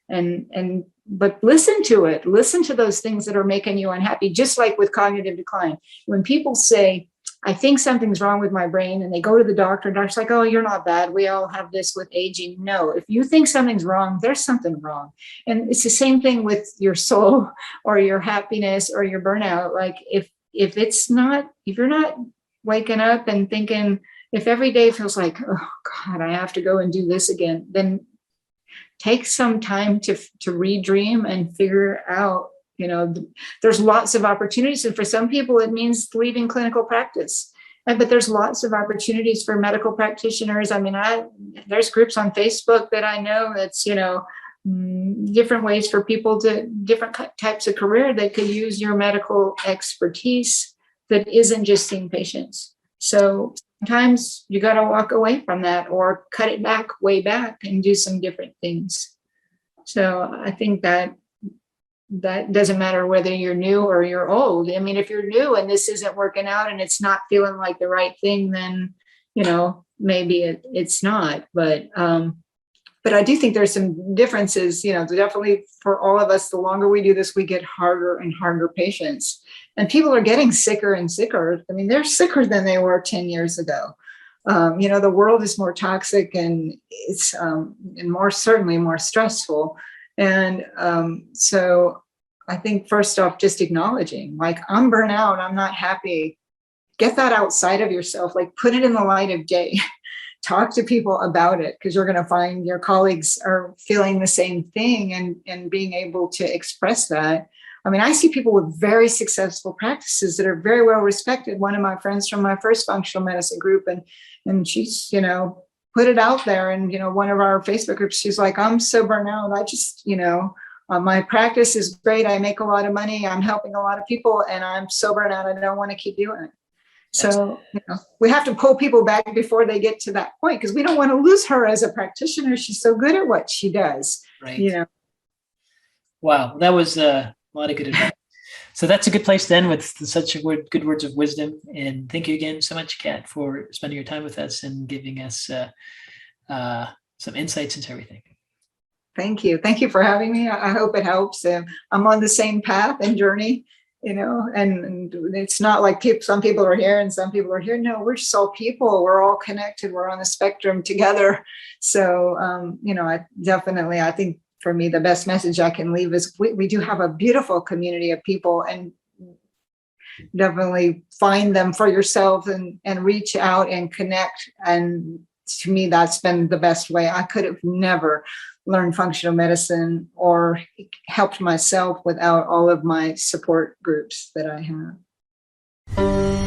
but listen to those things that are making you unhappy. Just like with cognitive decline, when people say, I think something's wrong with my brain, and they go to the doctor, and doctor's like, oh, you're not bad. We all have this with aging. No, if you think something's wrong, there's something wrong. And it's the same thing with your soul or your happiness or your burnout. Like if you're not waking up and thinking, if every day feels like, oh God, I have to go and do this again, then take some time to redream and figure out, there's lots of opportunities. And for some people, it means leaving clinical practice. But there's lots of opportunities for medical practitioners. I mean, there's groups on Facebook that I know that's, different ways for people different types of career that could use your medical expertise that isn't just seeing patients. So sometimes you got to walk away from that or cut it way back and do some different things. So I think that doesn't matter whether you're new or you're old. I mean, if you're new and this isn't working out and it's not feeling like the right thing, then, maybe it's not. But I do think there's some differences, definitely for all of us. The longer we do this, we get harder and harder patients, and people are getting sicker and sicker. I mean, they're sicker than they were 10 years ago. The world is more toxic, and it's certainly more stressful. And so I think first off, just acknowledging, like, I'm burnt out, I'm not happy. Get that outside of yourself, like put it in the light of day. Talk to people about it, because you're going to find your colleagues are feeling the same thing and being able to express that. I mean, I see people with very successful practices that are very well respected. One of my friends from my first functional medicine group, and she's, put it out there. And, one of our Facebook groups, she's like, I'm so burnt out. I just, my practice is great. I make a lot of money. I'm helping a lot of people, and I'm so burnt out. I don't want to keep doing it. So, we have to pull people back before they get to that point, because we don't want to lose her as a practitioner. She's so good at what she does. Right. Wow. That was a lot of good advice. So that's a good place then, with such good words of wisdom. And thank you again so much, Kat, for spending your time with us and giving us some insights into everything. Thank you. Thank you for having me. I hope it helps. I'm on the same path and journey, and it's not like some people are here and some people are here. No, we're just all people. We're all connected. We're on a spectrum together. So, I think for me, the best message I can leave is we do have a beautiful community of people, and definitely find them for yourself and reach out and connect. And to me, that's been the best way. I could have never learned functional medicine or helped myself without all of my support groups that I have.